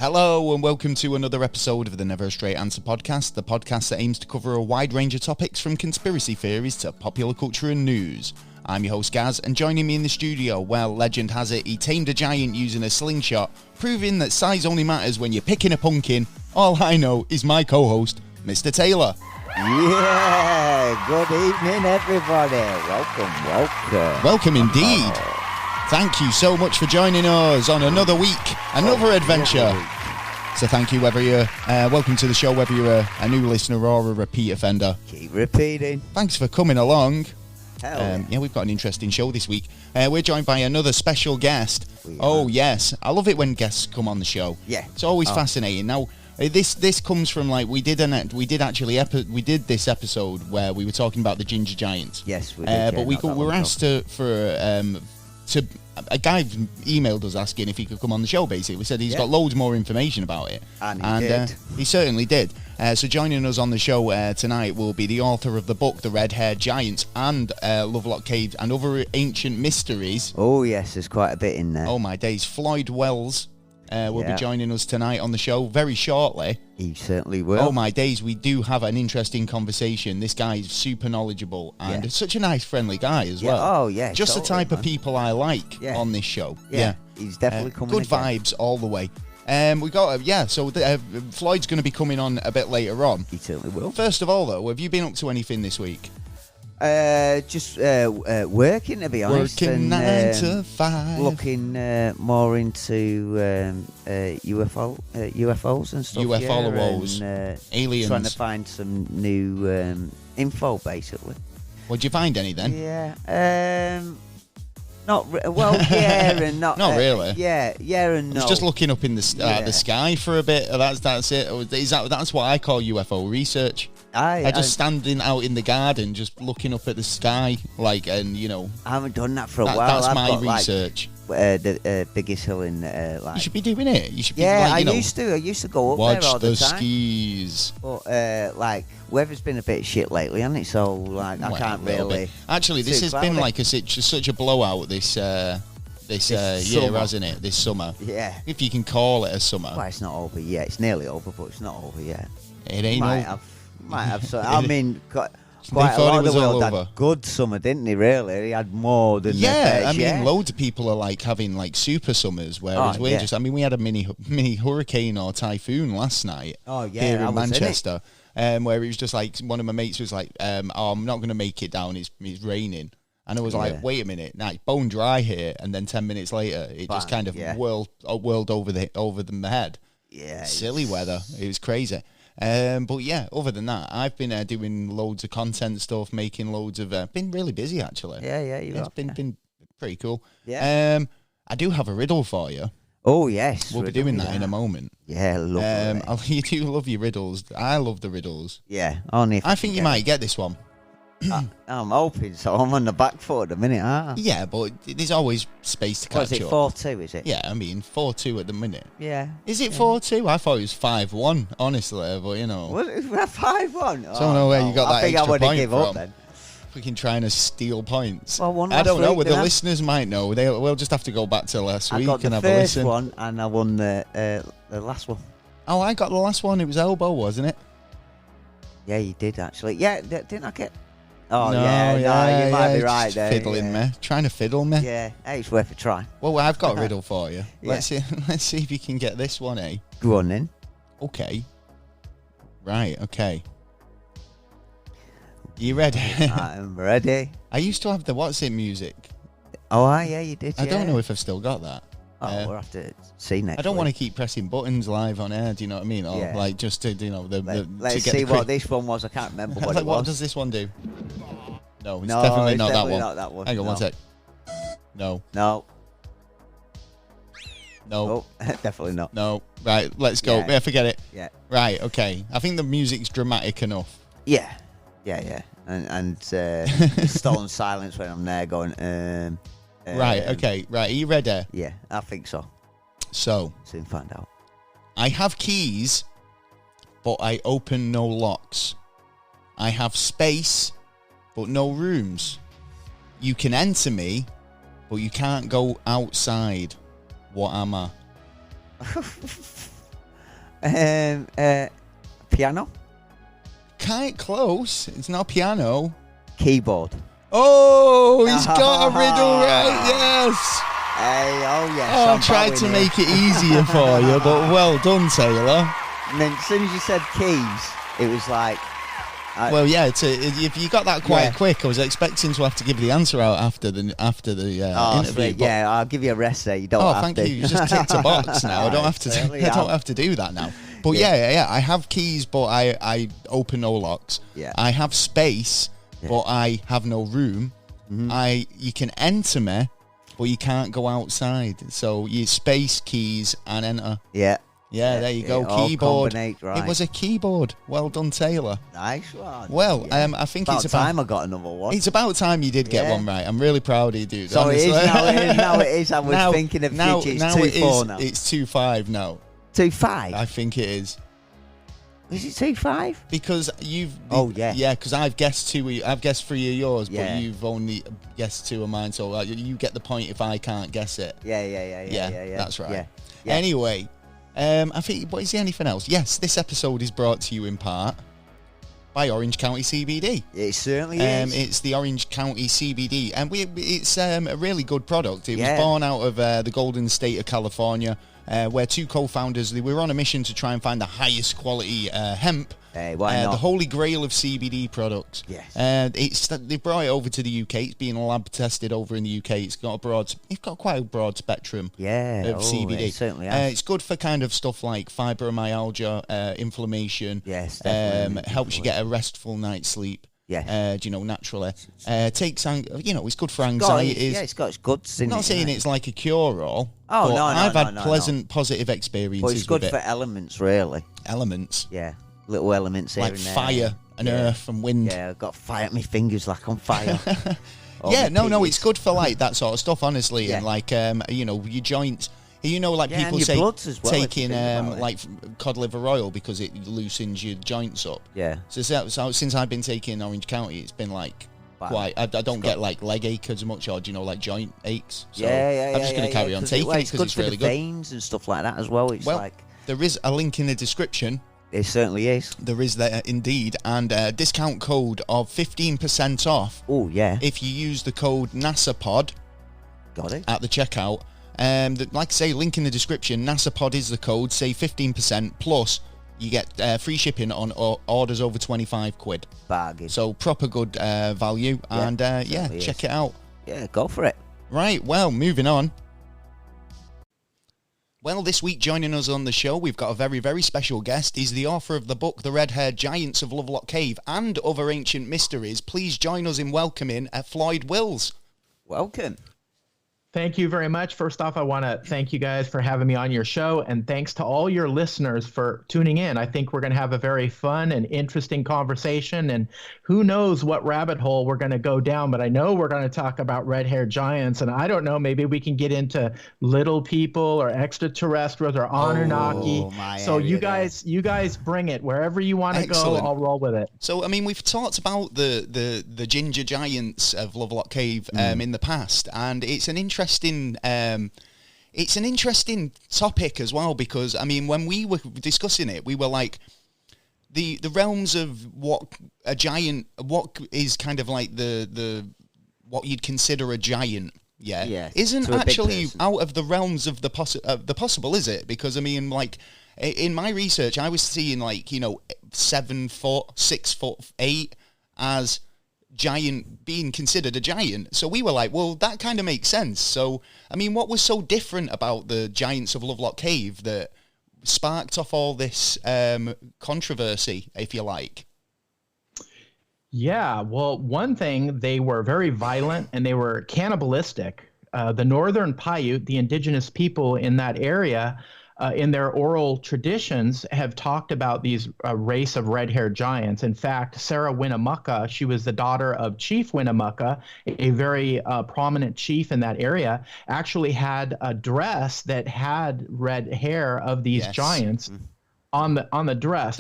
Hello and welcome to another episode of the Neverstraightanswer podcast, the podcast that aims to cover a wide range of topics from conspiracy theories to popular culture and news. I'm your host Gaz, and joining me in the studio, well, legend has it, he tamed a giant using a slingshot, proving that size only matters when you're picking a pumpkin. All I know is my co-host, Mr. Taylor. Yeah, good evening everybody. Welcome. Welcome indeed. Thank you so much for joining us on another week, another adventure. So thank you whether you're, welcome to the show whether you're a new listener or a repeat offender. Keep repeating. Thanks for coming along. Yeah, we've got an interesting show this week. We're joined by another special guest. Yes, I love it when guests come on the show. Yeah. It's always fascinating. Now, this comes from like we did this episode where we were talking about the Ginger Giants. Yes, we did. But we were asked a guy emailed us asking if he could come on the show. Basically, we said he's got loads more information about it, and he did. He certainly did. So joining us on the show tonight will be the author of the book The Red-Haired Giants and Lovelock Caves and Other Ancient Mysteries. Oh yes, there's quite a bit in there. Oh my days. Floyd Wills will be joining us tonight on the show very shortly. He certainly will. Oh my days, we do have an interesting conversation. This guy is super knowledgeable and such a nice, friendly guy as well. Oh yeah, just totally, the type of people I like on this show. Yeah, he's definitely coming. Good vibes all the way. We got so Floyd's going to be coming on a bit later on. He certainly will. First of all, though, have you been up to anything this week? Just working, to be honest. Working 9 to 5. Looking more into UFOs and stuff. UFOs, and, aliens. Trying to find some new info, basically. Did you find any then? Yeah. Yeah and not. Not really. Yeah and no. I was just looking up in the sky for a bit. That's it. That's what I call UFO research. I just standing out in the garden, just looking up at the sky, I haven't done that for a while. That's my research. The biggest hill in You should be doing it. You should be. I used to go up watch there all the the time. Skis. But weather's been a bit shit lately, hasn't it? So I can't really. Actually, this has been such a blowout this year, hasn't it? This summer. Yeah. If you can call it a summer. Well, it's not over yet. It's nearly over, but it's not over yet. It ain't over. Might have some. I mean, quite a lot of the world had good summer, didn't they? Really, he had more than loads of people are having super summers, whereas we're just. I mean, we had a mini hurricane or typhoon last night. Here in Manchester, where it was just one of my mates was like, "I'm not going to make it down. It's raining." And I was like, "Wait a minute, now it's bone dry here." And then 10 minutes later, it just kind of whirled over the head. Yeah, silly weather. It was crazy. But yeah, other than that, I've been doing loads of content stuff, making loads of. Been really busy actually. It's been pretty cool. Yeah. I do have a riddle for you. Oh yes, we'll be doing that in a moment. Yeah, lovely. You do love your riddles. I love the riddles. Yeah, only. I think you might get this one. I'm hoping so. I'm on the back foot at the minute. Yeah, but there's always space to catch up. Is it 4-2, is it? Yeah, I mean 4-2 at the minute. Yeah. Is it 4-2? I thought it was 5-1, honestly, but you know. Was it 5-1? I don't know where you got that extra point from. I think I would have given up then. Freaking trying to steal points. Well, I don't know. The listeners might know. We'll just have to go back to last week and have a listen. I got the first one, and I won the last one. Oh, I got the last one. It was elbow, wasn't it? Yeah, you did actually. Yeah, didn't I get? Oh, no, you might be right there. Fiddling me. Trying to fiddle me. Yeah, hey, it's worth a try. Well, I've got a riddle for you. Let's see if you can get this one, eh? Go on then. Okay. Right, okay. You ready? I'm ready. I used to have the What's It music. Oh, yeah, you did. I don't know if I've still got that. We'll have to see next. I don't want to keep pressing buttons live on air. Do you know what I mean? Or just to let's see what this one was. I can't remember what it was. What does this one do? No, it's definitely not that one. Not that one. Hang on, one sec. No. Oh, definitely not. No. Right, let's go. Yeah, forget it. Yeah. Right, okay. I think the music's dramatic enough. Yeah. And stolen silence when I'm there going. Right. Okay. Right. Are you ready? Yeah, I think so. So soon find out. I have keys, but I open no locks. I have space, but no rooms. You can enter me, but you can't go outside. What am I? Piano. Quite close. It's not piano. Keyboard. Oh, he's got a riddle right. Yes. Hey, oh yes. Oh, I tried to make it easier for you, but well done, Taylor. And then as soon as you said keys, it was like. Well, yeah. If you got that quite quick, I was expecting to have to give the answer out after the interview. Sweet. Yeah, I'll give you a rest there. You don't have to. Oh, thank you. You just ticked a box now. I don't have to. I don't have to do that now. But yeah. I have keys, but I open no locks. Yeah. I have space, but I have no room. Mm-hmm. You can enter me, but you can't go outside. So you space, keys, and enter. Yeah. Yeah, there you go. Keyboard. Right. It was a keyboard. Well done, Taylor. Nice one. Well, I think it's about time I got another one. It's about time you did get one right. I'm really proud of you, dude. So honestly. Now it is. I was thinking of now, it's now 2-4 now. It's 2-5 now. 2-5? I think it is. Is it 2-5? Because you've... Yeah, because I've guessed 3 of yours, but you've only guessed 2 of mine, so you get the point if I can't guess it. Yeah. That's right. Yeah. Anyway... I think, is there anything else? Yes, this episode is brought to you in part by Orange County CBD. It certainly is. It's the Orange County CBD, and it's a really good product. It was born out of the Golden State of California, where 2 co-founders, they were on a mission to try and find the highest quality hemp. Hey, why not? The holy grail of CBD products. Yes. They brought it over to the UK. It's being lab tested over in the UK. It's got quite a broad spectrum of CBD. It certainly has. It's good for kind of stuff like fibromyalgia, inflammation. Yes, helps you get a restful night's sleep. Yes. Naturally. Takes, it's good for anxiety. It's got its goods in it. Not saying it's like a cure-all. Oh, no, I've had pleasant, positive experiences with it. But it's good for elements, really. Elements? Yeah. Little elements here like and there. Fire and earth and wind. Yeah, I've got fire. My fingers like on fire. It's good for like that sort of stuff, honestly. And like, your joints. Like people say taking like cod liver oil because it loosens your joints up. Yeah. So since I've been taking Orange County, it's been like quite. I don't get like leg ache as much, or like joint aches. So I'm just going to carry on taking it because it's really good. Veins and stuff like that as well. It's like there is a link in the description. It certainly is. There is there indeed, and a discount code of 15% off. Oh yeah! If you use the code NASAPOD, got it at the checkout. Like I say, link in the description. NASAPOD is the code. Save 15% plus you get free shipping on orders over £25. Bargain. So proper good value, and check it out. Yeah, go for it. Right. Well, moving on. Well, this week joining us on the show, we've got a very, very special guest. He's the author of the book, The Red-Haired Giants of Lovelock Cave and Other Ancient Mysteries. Please join us in welcoming Floyd Wills. Welcome. Thank you very much. First off, I want to thank you guys for having me on your show, and thanks to all your listeners for tuning in. I think we're going to have a very fun and interesting conversation, and who knows what rabbit hole we're going to go down, but I know we're going to talk about red-haired giants, and I don't know, maybe we can get into little people or extraterrestrials or Anunnaki. So you guys bring it. Wherever you want to go, I'll roll with it. So, I mean, we've talked about the ginger giants of Lovelock Cave in the past, and it's an interesting topic as well, because I mean, when we were discussing it, we were like, the realms of what is kind of like the what you'd consider a giant, isn't actually out of the realms of the possible, is it? Because I mean, like in my research, I was seeing 7 foot, 6 foot 8 as giant, being considered a giant. So we were like, well, that kind of makes sense. So I mean, what was so different about the giants of Lovelock Cave that sparked off all this controversy, if you like? Yeah, well, one thing, they were very violent and they were cannibalistic. The Northern Paiute, the indigenous people in that area, in their oral traditions, have talked about these race of red-haired giants. In fact, Sarah Winnemucca, she was the daughter of Chief Winnemucca, a very prominent chief in that area, actually had a dress that had red hair of these giants on the dress.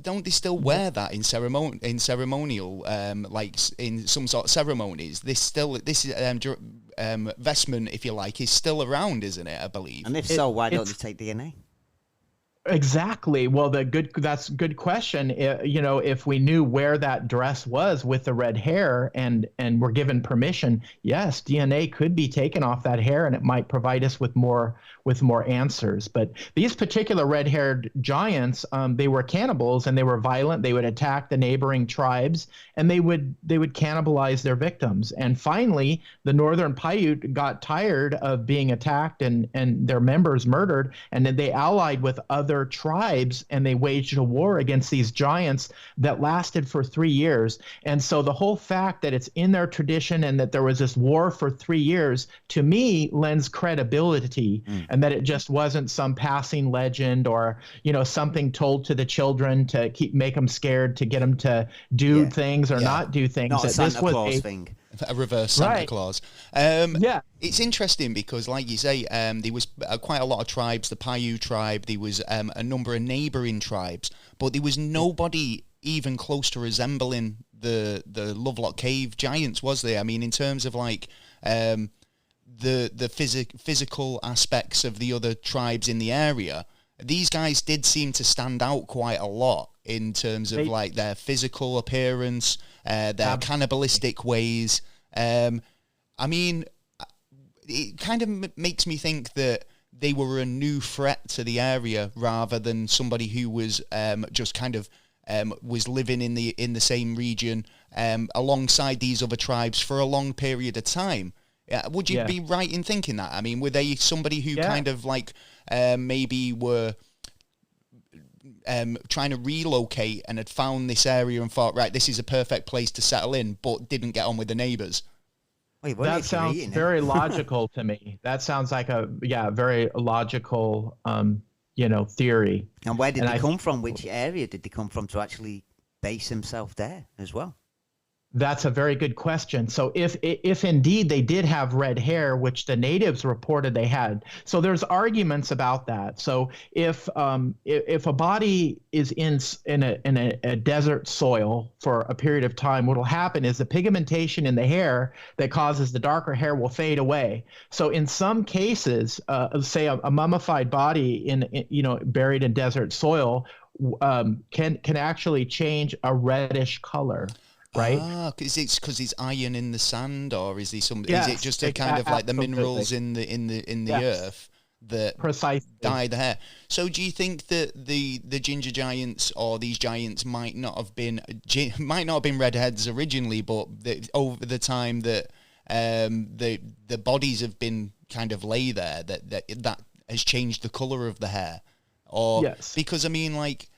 Don't they still wear that in ceremonial, like in some sort of ceremonies? This vestment, if you like, is still around, isn't it? I believe. And if so, why don't they take DNA? Exactly. Well, that's a good question. If we knew where that dress was with the red hair and were given permission, yes, DNA could be taken off that hair and it might provide us with more answers. But these particular red-haired giants, they were cannibals and they were violent. They would attack the neighboring tribes and they would cannibalize their victims. And finally, the Northern Paiute got tired of being attacked and their members murdered, and then they allied with other tribes and they waged a war against these giants that lasted for 3 years. And so the whole fact that it's in their tradition and that there was this war for 3 years, to me, lends credibility, and that it just wasn't some passing legend or something told to the children to make them scared, to get them to do things or not do things. Not a Santa Claus thing. A reverse Santa Claus. It's interesting because, like you say, there was quite a lot of tribes, the Paiute tribe, there was a number of neighbouring tribes, but there was nobody even close to resembling the Lovelock Cave giants, was there? I mean, in terms of like the physical aspects of the other tribes in the area, these guys did seem to stand out quite a lot in terms of like their physical appearance, their cannibalistic ways. I mean, it kind of makes me think that they were a new threat to the area rather than somebody who was just kind of was living in the same region alongside these other tribes for a long period of time. Would you be right in thinking that? I mean, were they somebody who kind of like maybe were trying to relocate and had found this area and thought, right, this is a perfect place to settle in, but didn't get on with the neighbours? That sounds very logical to me. That sounds like a very logical theory. And where did they come from? Which area did they come from to actually base himself there as well? That's a very good question. So if indeed they did have red hair, which the natives reported they had, so there's arguments about that. So if a body is in a desert soil for a period of time, what will happen is the pigmentation in the hair that causes the darker hair will fade away. So in some cases, say a mummified body buried in desert soil can actually change a reddish color. Right? Is it because there's iron in the sand, or is there some? Yes, is it just a kind of like the minerals in the earth that dye the hair? So, do you think that the ginger giants or these giants might not have been redheads originally, but over the time that the bodies have been kind of lay there, that has changed the color of the hair, or because I mean like.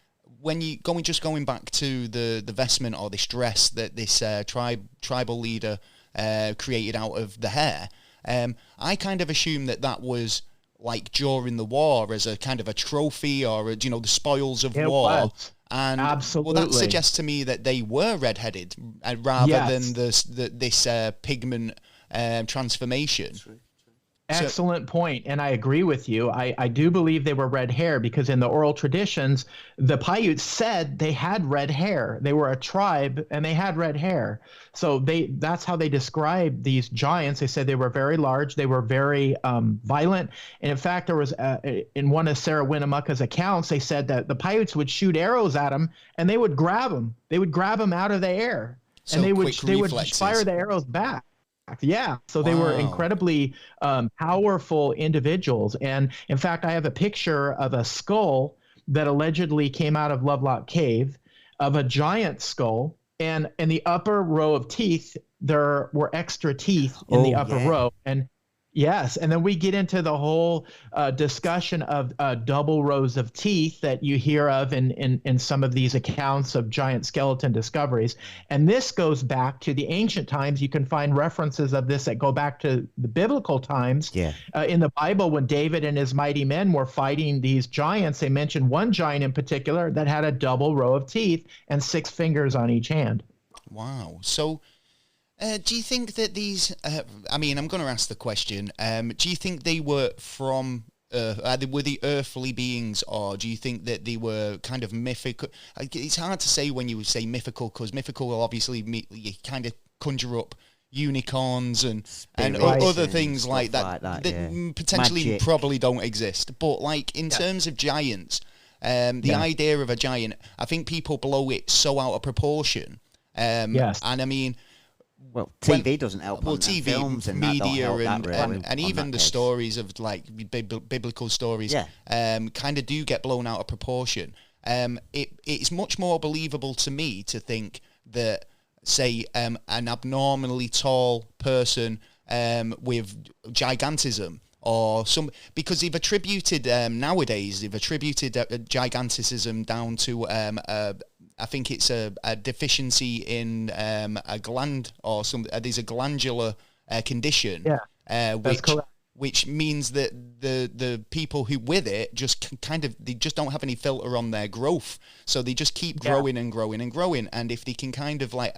When you going back to the vestment or this dress that this tribal leader created out of the hair, I kind of assume that was like during the war as a kind of a trophy or the spoils of war. And absolutely, well, that suggests to me that they were redheaded rather than this pigment transformation. Excellent point, and I agree with you. I do believe they were red hair because in the oral traditions, the Paiutes said they had red hair. They were a tribe, and they had red hair. So that's how they described these giants. They said they were very large. They were very violent. And in fact, there was in one of Sarah Winnemucca's accounts, they said that the Paiutes would shoot arrows at them, and they would grab them. They would grab them out of the air, and they would fire the arrows back. Yeah, so they were incredibly powerful individuals. And in fact, I have a picture of a skull that allegedly came out of Lovelock Cave, of a giant skull. And in the upper row of teeth, there were extra teeth in the upper row. And yes, and then we get into the whole discussion of double rows of teeth that you hear of in some of these accounts of giant skeleton discoveries. And this goes back to the ancient times. You can find references of this that go back to the biblical times. In the Bible, when David and his mighty men were fighting these giants, they mentioned one giant in particular that had a double row of teeth and 6 fingers on each hand. Wow. So... do you think that these, I'm going to ask the question, do you think they were from, were the earthly beings, or do you think that they were kind of mythical? It's hard to say when you say mythical, because mythical will obviously, you kind of conjure up unicorns and other things like that, that potentially probably don't exist. But like in terms of giants, The idea of a giant, I think people blow it so out of proportion. Yes. And I mean, well, TV doesn't help. Well, TV, films and media, and even the stories of like biblical stories, kind of do get blown out of proportion. It's much more believable to me to think that, say, an abnormally tall person with gigantism, or some, because they've attributed nowadays giganticism down to I think it's a deficiency in a gland, or some. There's a glandular condition, which means that the people who with it just they just don't have any filter on their growth, so they just keep growing and growing and growing. And if they can kind of like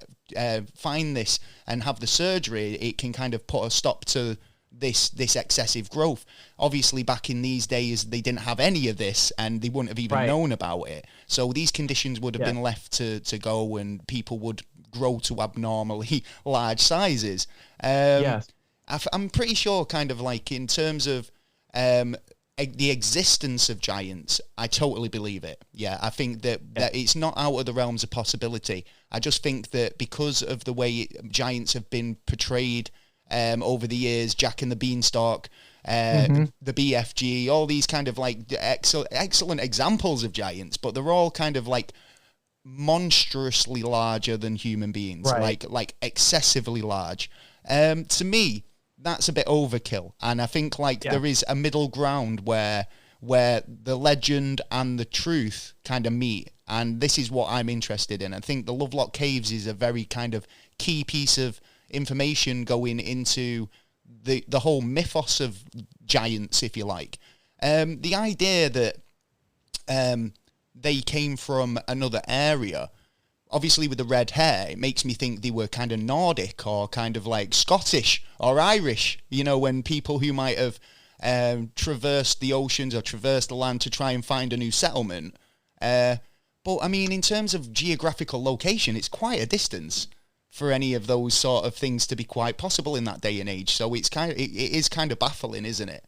find this and have the surgery, it can kind of put a stop to this excessive growth. Obviously, back in these days, they didn't have any of this, and they wouldn't have even known about it. So these conditions would have been left to go, and people would grow to abnormally large sizes. I'm pretty sure, kind of like in terms of the existence of giants, I totally believe it. Yeah, I think that it's not out of the realms of possibility. I just think that because of the way giants have been portrayed over the years, Jack and the Beanstalk, the BFG, all these kind of like excellent examples of giants, but they're all kind of like monstrously larger than human beings, like excessively large. To me, that's a bit overkill, and I think there is a middle ground where the legend and the truth kind of meet, and this is what I'm interested in. I think the Lovelock Caves is a very kind of key piece of information going into the whole mythos of giants, if you like. The idea that they came from another area, obviously with the red hair, it makes me think they were kind of Nordic or kind of like Scottish or Irish, when people who might have traversed the oceans or traversed the land to try and find a new settlement. But I mean, in terms of geographical location, it's quite a distance for any of those sort of things to be quite possible in that day and age. So it is kind of baffling, isn't it?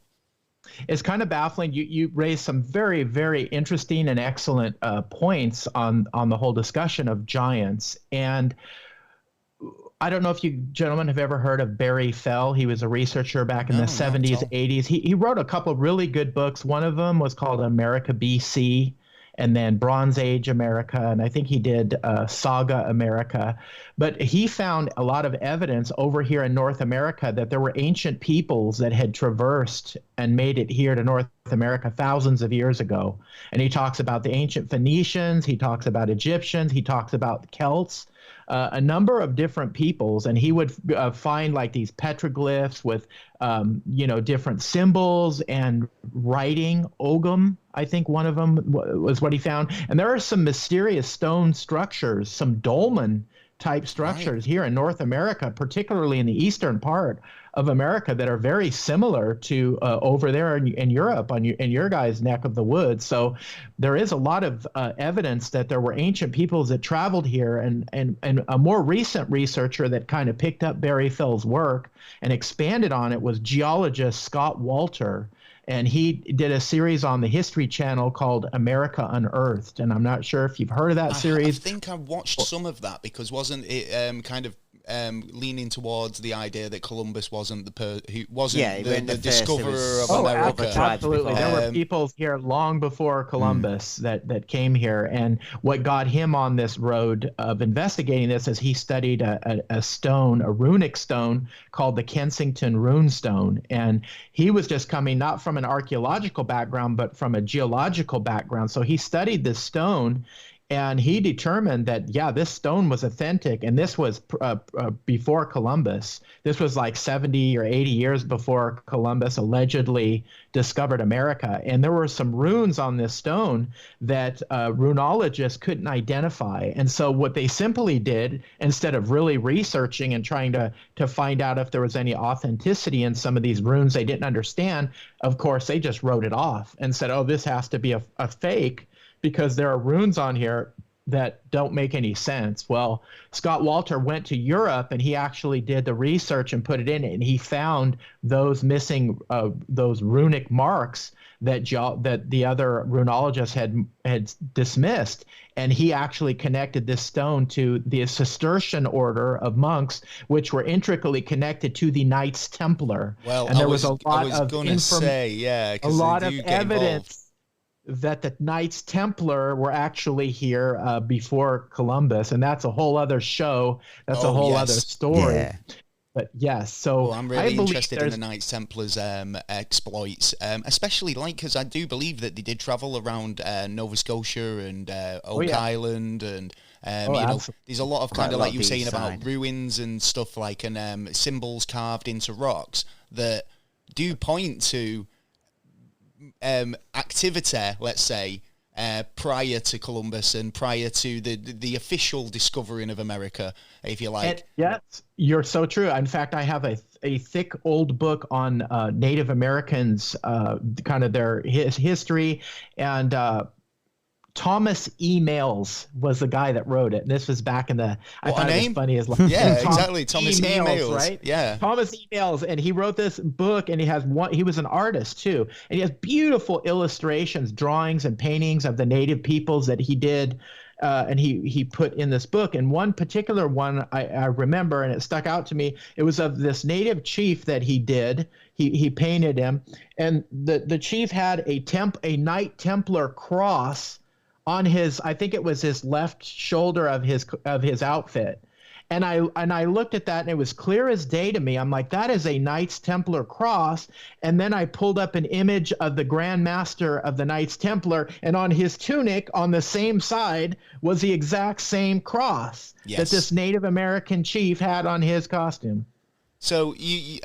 It's kind of baffling. You raised some very, very interesting and excellent points on the whole discussion of giants. And I don't know if you gentlemen have ever heard of Barry Fell. He was a researcher back in the 70s, 80s. He wrote a couple of really good books. One of them was called America BC, and then Bronze Age America, and I think he did Saga America. But he found a lot of evidence over here in North America that there were ancient peoples that had traversed and made it here to North America thousands of years ago. And he talks about the ancient Phoenicians, he talks about Egyptians, he talks about the Celts, a number of different peoples, and he would find like these petroglyphs with different symbols and writing. Ogum, I think one of them was what he found. And there are some mysterious stone structures, some dolmen type structures here in North America, particularly in the eastern part of America, that are very similar to over there in Europe, in your guys' neck of the woods. So there is a lot of evidence that there were ancient peoples that traveled here, and a more recent researcher that kind of picked up Barry Fell's work and expanded on it was geologist Scott Walter. And he did a series on the History Channel called America Unearthed. And I'm not sure if you've heard of that series. I think I watched some of that, because wasn't it kind of leaning towards the idea that Columbus wasn't the discoverer of America. Absolutely. There were peoples here long before Columbus that came here. And what got him on this road of investigating this is he studied a stone, a runic stone called the Kensington Rune Stone. And he was just coming not from an archaeological background, but from a geological background. So he studied this stone, and he determined that, this stone was authentic, and this was before Columbus. This was like 70 or 80 years before Columbus allegedly discovered America. And there were some runes on this stone that runologists couldn't identify. And so what they simply did, instead of really researching and trying to find out if there was any authenticity in some of these runes they didn't understand, of course, they just wrote it off and said, this has to be a fake, because there are runes on here that don't make any sense. Well, Scott Walter went to Europe and he actually did the research and put it in it, and he found those missing those runic marks that the other runologists had dismissed, and he actually connected this stone to the Cistercian order of monks, which were intricately connected to the Knights Templar. Well, and there was a lot of evidence that the Knights Templar were actually here before Columbus, and that's a whole other show. That's a whole other story. Yeah. But yes, so I'm really interested in the Knights Templars exploits, especially because I do believe that they did travel around Nova Scotia and Oak Island, and there's a lot of kind of like you were saying about ruins and stuff like, and symbols carved into rocks that do point to activity, let's say, prior to Columbus and prior to the official discovering of America, if you like. Yes, you're so true. In fact, I have a thick old book on Native Americans, kind of their history, and Thomas E. Males was the guy that wrote it. And this was back in the, I thought it was funny as well. Yeah, exactly. Thomas E. Males, right? Yeah. Thomas E. Males. And he wrote this book, and he was an artist too. And he has beautiful illustrations, drawings and paintings of the native peoples that he did. And he put in this book. And one particular one I remember, and it stuck out to me, it was of this native chief that he did. He painted him. And the chief had a Knight Templar cross on his, I think it was his left shoulder of his outfit. And I looked at that, and it was clear as day to me. I'm like, that is a Knights Templar cross. And then I pulled up an image of the Grand Master of the Knights Templar, and on his tunic on the same side was the exact same cross that this Native American chief had on his costume. So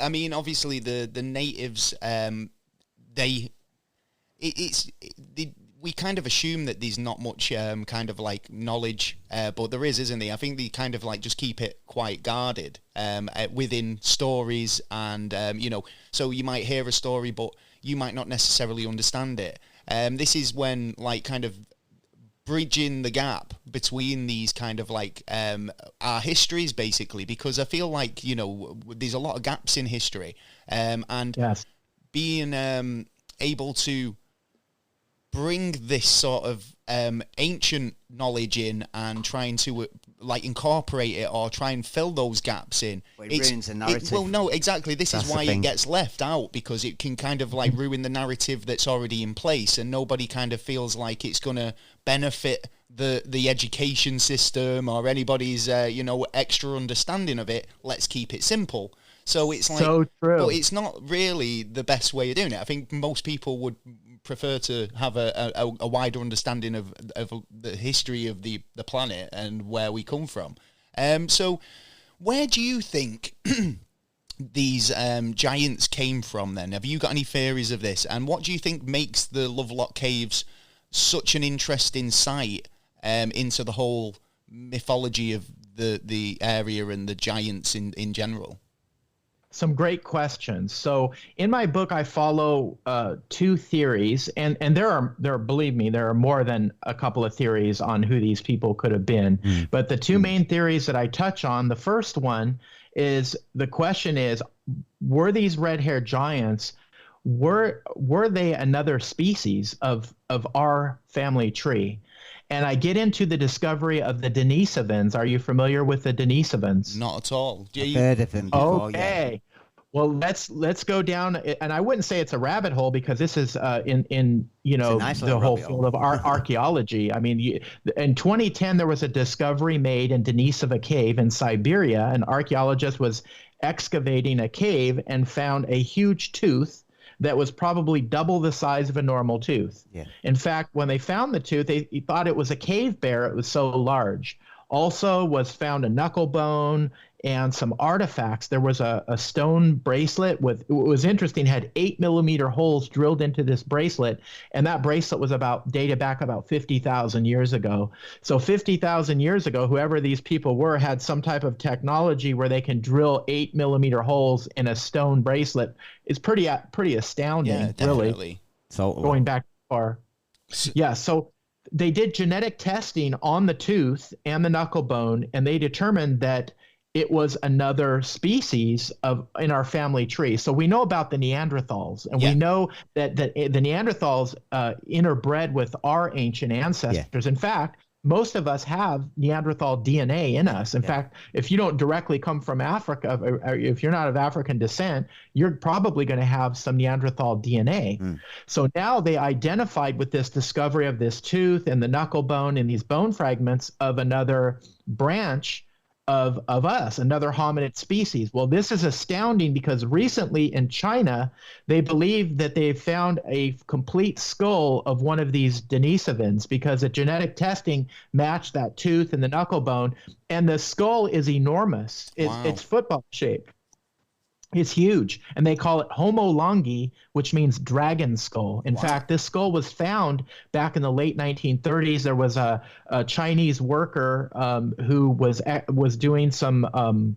I mean, obviously the natives, we kind of assume that there's not much kind of like knowledge, but there is, isn't there? I think they kind of like just keep it quite guarded within stories, and so you might hear a story, but you might not necessarily understand it. This is when like kind of bridging the gap between these kind of like our histories, basically, because I feel like there's a lot of gaps in history, and being able to bring this sort of ancient knowledge in and trying to like incorporate it or try and fill those gaps in. Well, it ruins the narrative. Well, no, exactly. This is why it gets left out, because it can kind of like ruin the narrative that's already in place, and nobody kind of feels like it's going to benefit the education system or anybody's extra understanding of it. Let's keep it simple. So it's like, so true. But it's not really the best way of doing it. I think most people would prefer to have a wider understanding of the history of the planet and where we come from. So where do you think these giants came from then? Have you got any theories of this? And what do you think makes the Lovelock Caves such an interesting site into the whole mythology of the area and the giants in general? Some great questions. So in my book, I follow two theories, and there are, believe me, there are more than a couple of theories on who these people could have been. But the two main theories that I touch on, the first one is, the question is, were these red-haired giants, were they another species of our family tree? And I get into the discovery of the Denisovans. Are you familiar with the Denisovans? Not at all. I've heard of them before. Okay. Yeah. Well, let's go down, and I wouldn't say it's a rabbit hole, because this is in nice the whole field of archaeology. I mean, in 2010 there was a discovery made in Denisova Cave in Siberia. An archaeologist was excavating a cave and found a huge tooth that was probably double the size of a normal tooth. Yeah. In fact, when they found the tooth, they thought it was a cave bear. It was so large. Also was found a knuckle bone and some artifacts. There was a stone bracelet with, it was interesting, had 8mm holes drilled into this bracelet, and that bracelet was dated back about 50,000 years ago. So 50,000 years ago, whoever these people were had some type of technology where they can drill 8mm holes in a stone bracelet. It's pretty astounding, yeah, definitely. Really. So going back far. Yeah, so they did genetic testing on the tooth and the knuckle bone, and they determined that it was another species in our family tree. So we know about the Neanderthals, and we know that the Neanderthals interbred with our ancient ancestors. In fact, most of us have Neanderthal DNA in us. In fact, if you don't directly come from Africa, or if you're not of African descent, you're probably going to have some Neanderthal DNA. So now they identified with this discovery of this tooth and the knuckle bone and these bone fragments of another branch of us, another hominid species. Well, this is astounding because recently in China, they believe that they found a complete skull of one of these Denisovans because the genetic testing matched that tooth and the knuckle bone, and the skull is enormous. It's football shaped. It's huge, and they call it Homo longi, which means dragon skull. In fact, this skull was found back in the late 1930s. There was a Chinese worker who was doing some,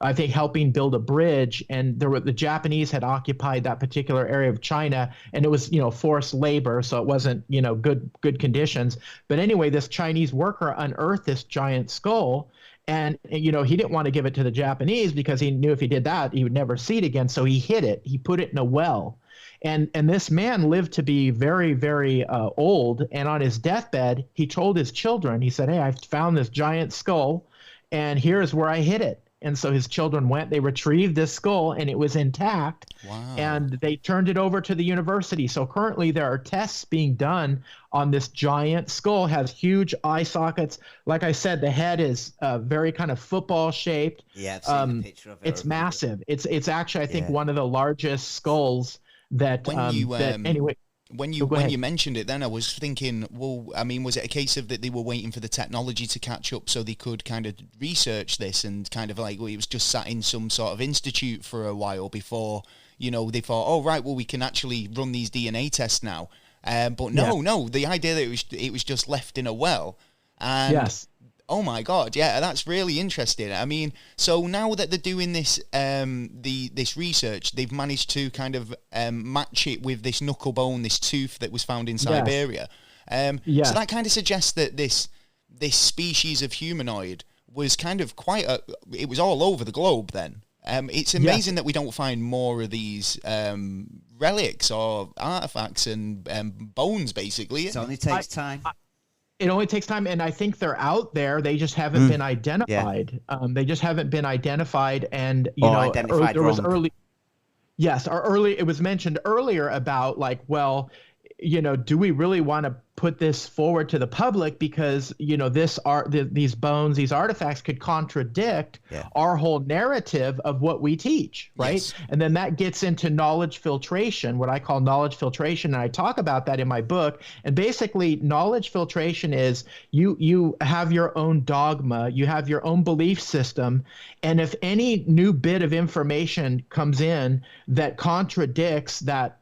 I think, helping build a bridge, and the Japanese had occupied that particular area of China, and it was forced labor, so it wasn't good conditions. But anyway, this Chinese worker unearthed this giant skull. And, he didn't want to give it to the Japanese because he knew if he did that, he would never see it again. So he hid it. He put it in a well. And this man lived to be very, very old. And on his deathbed, he told his children, he said, "Hey, I found this giant skull, and here's where I hid it." And so his children went, they retrieved this skull, and it was intact. And they turned it over to the university. So currently there are tests being done on this giant skull. Has huge eye sockets. Like I said, the head is very kind of football shaped. Yeah, I've seen the picture of it. It's massive. It's actually, I think, one of the largest skulls that anyway. When you mentioned it, then I was thinking, well, I mean, was it a case of that they were waiting for the technology to catch up so they could kind of research this and kind of like, well, it was just sat in some sort of institute for a while before, they thought, oh, right, well, we can actually run these DNA tests now. But no, the idea that it was just left in a well. And yes. Oh my God, yeah, that's really interesting. I mean, so now that they're doing this, this research, they've managed to kind of match it with this knuckle bone, this tooth that was found in Siberia. So that kind of suggests that this species of humanoid was kind of it was all over the globe then. It's amazing that we don't find more of these relics or artifacts and bones, basically. It only takes time. It only takes time, and I think they're out there. They just haven't been identified. They just haven't been identified, and there was early. Yes, it was mentioned earlier about like, well, do we really want to put this forward to the public because these bones, these artifacts could contradict our whole narrative of what we teach, right? Yes. And then that gets into knowledge filtration, what I call knowledge filtration, and I talk about that in my book. And basically, knowledge filtration is you have your own dogma, you have your own belief system, and if any new bit of information comes in that contradicts that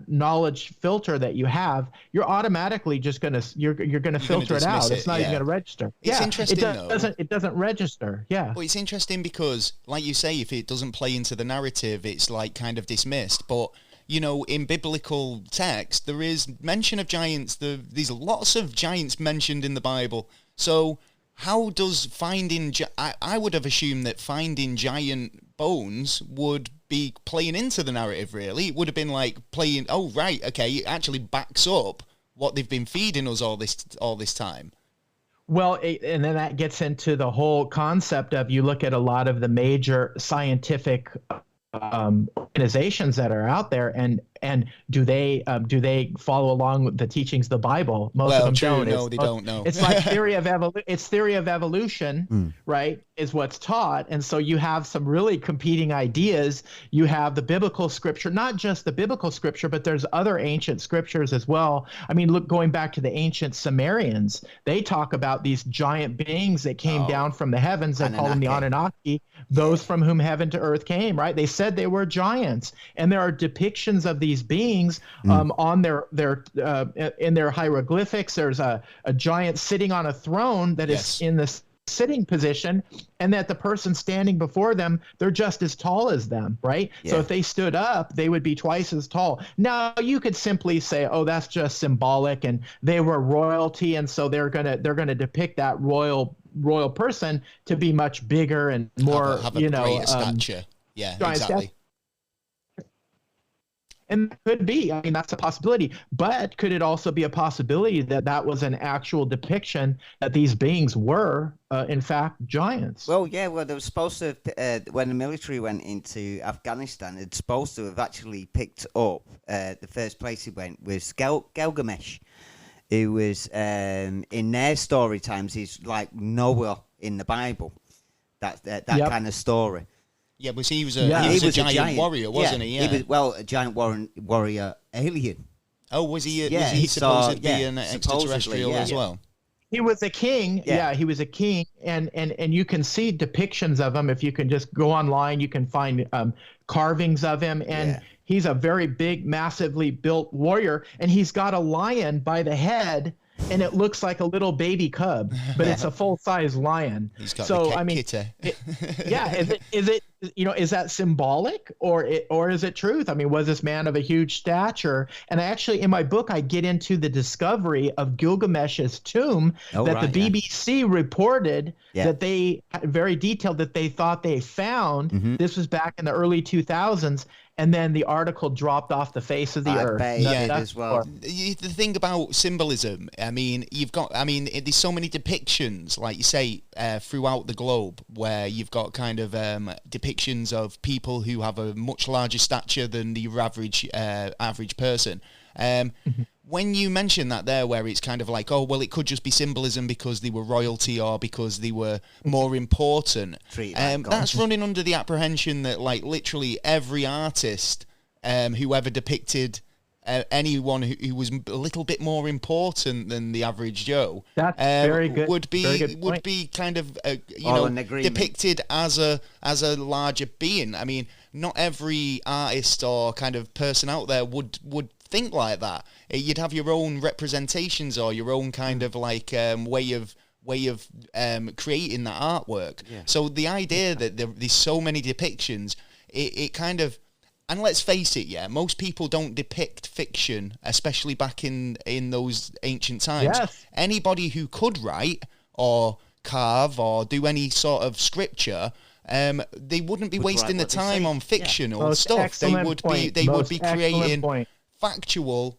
knowledge filter that you have, you're automatically just gonna filter it out. It's not even gonna register. It's interesting it doesn't register. Yeah. Well, it's interesting because, like you say, if it doesn't play into the narrative, it's like kind of dismissed. But in biblical text, there is mention of giants. There's lots of giants mentioned in the Bible. So how does finding? I would have assumed that finding giant bones would be playing into the narrative, really. It would have been like playing, oh, right, okay, it actually backs up what they've been feeding us all this time. Well, and then that gets into the whole concept of, you look at a lot of the major scientific organizations that are out there, and do they follow along with the teachings of the Bible? Most of them don't. No, they don't know. It's like theory of evolution, right? Is what's taught, and so you have some really competing ideas. You have the biblical scripture, not just the biblical scripture, but there's other ancient scriptures as well. I mean, look, going back to the ancient Sumerians, they talk about these giant beings that came down from the heavens. They call them the Anunnaki, those from whom heaven to earth came. Right? They said they were giants, and there are depictions of these beings on their in their hieroglyphics. There's a giant sitting on a throne that is in this sitting position, and that the person standing before them, they're just as tall as them, right? Yeah. So if they stood up, they would be twice as tall. Now you could simply say, oh, that's just symbolic, and they were royalty, and so they're gonna depict that royal person to be much bigger and more, have a greater stature. Yeah, exactly. And could be, I mean, that's a possibility. But could it also be a possibility that that was an actual depiction that these beings were, in fact, giants? Well, yeah. Well, they were supposed to, when the military went into Afghanistan, it's supposed to have actually picked up, the first place he went was Gilgamesh, who was, in their story times, he's like Noah in the Bible. That kind of story. Yeah, but he was a giant warrior, wasn't he? Yeah. He was, a giant warrior alien. Oh, was he? Was he supposed to be an extraterrestrial as well? He was a king. Yeah, he was a king, and you can see depictions of him. If you can just go online, you can find carvings of him, and he's a very big, massively built warrior, and he's got a lion by the head. And it looks like a little baby cub, but it's a full-size lion. He's got the kitty. Is it is that symbolic or is it truth? I mean, was this man of a huge stature? And actually, in my book, I get into the discovery of Gilgamesh's tomb the BBC reported that they very detailed that they thought they found. Mm-hmm. This was back in the early 2000s. And then the article dropped off the face of the earth. As well. The thing about symbolism, I mean, there's so many depictions, like you say, throughout the globe, where you've got kind of depictions of people who have a much larger stature than the average person. When you mention that there, where it's kind of like, oh, well, it could just be symbolism because they were royalty or because they were more important. That's running under the apprehension that, like, literally every artist who ever depicted anyone who was a little bit more important than the average Joe, that's very good. Would be kind of depicted as a larger being. I mean, not every artist or kind of person out there would think like that. You'd have your own representations or your own kind of like way of creating that artwork. Yeah. So the idea that there's so many depictions, it kind of, and let's face it, most people don't depict fiction, especially back in those ancient times. Yes. Anybody who could write or carve or do any sort of scripture, they wouldn't be wasting the time on fictional stuff. They would be creating factual,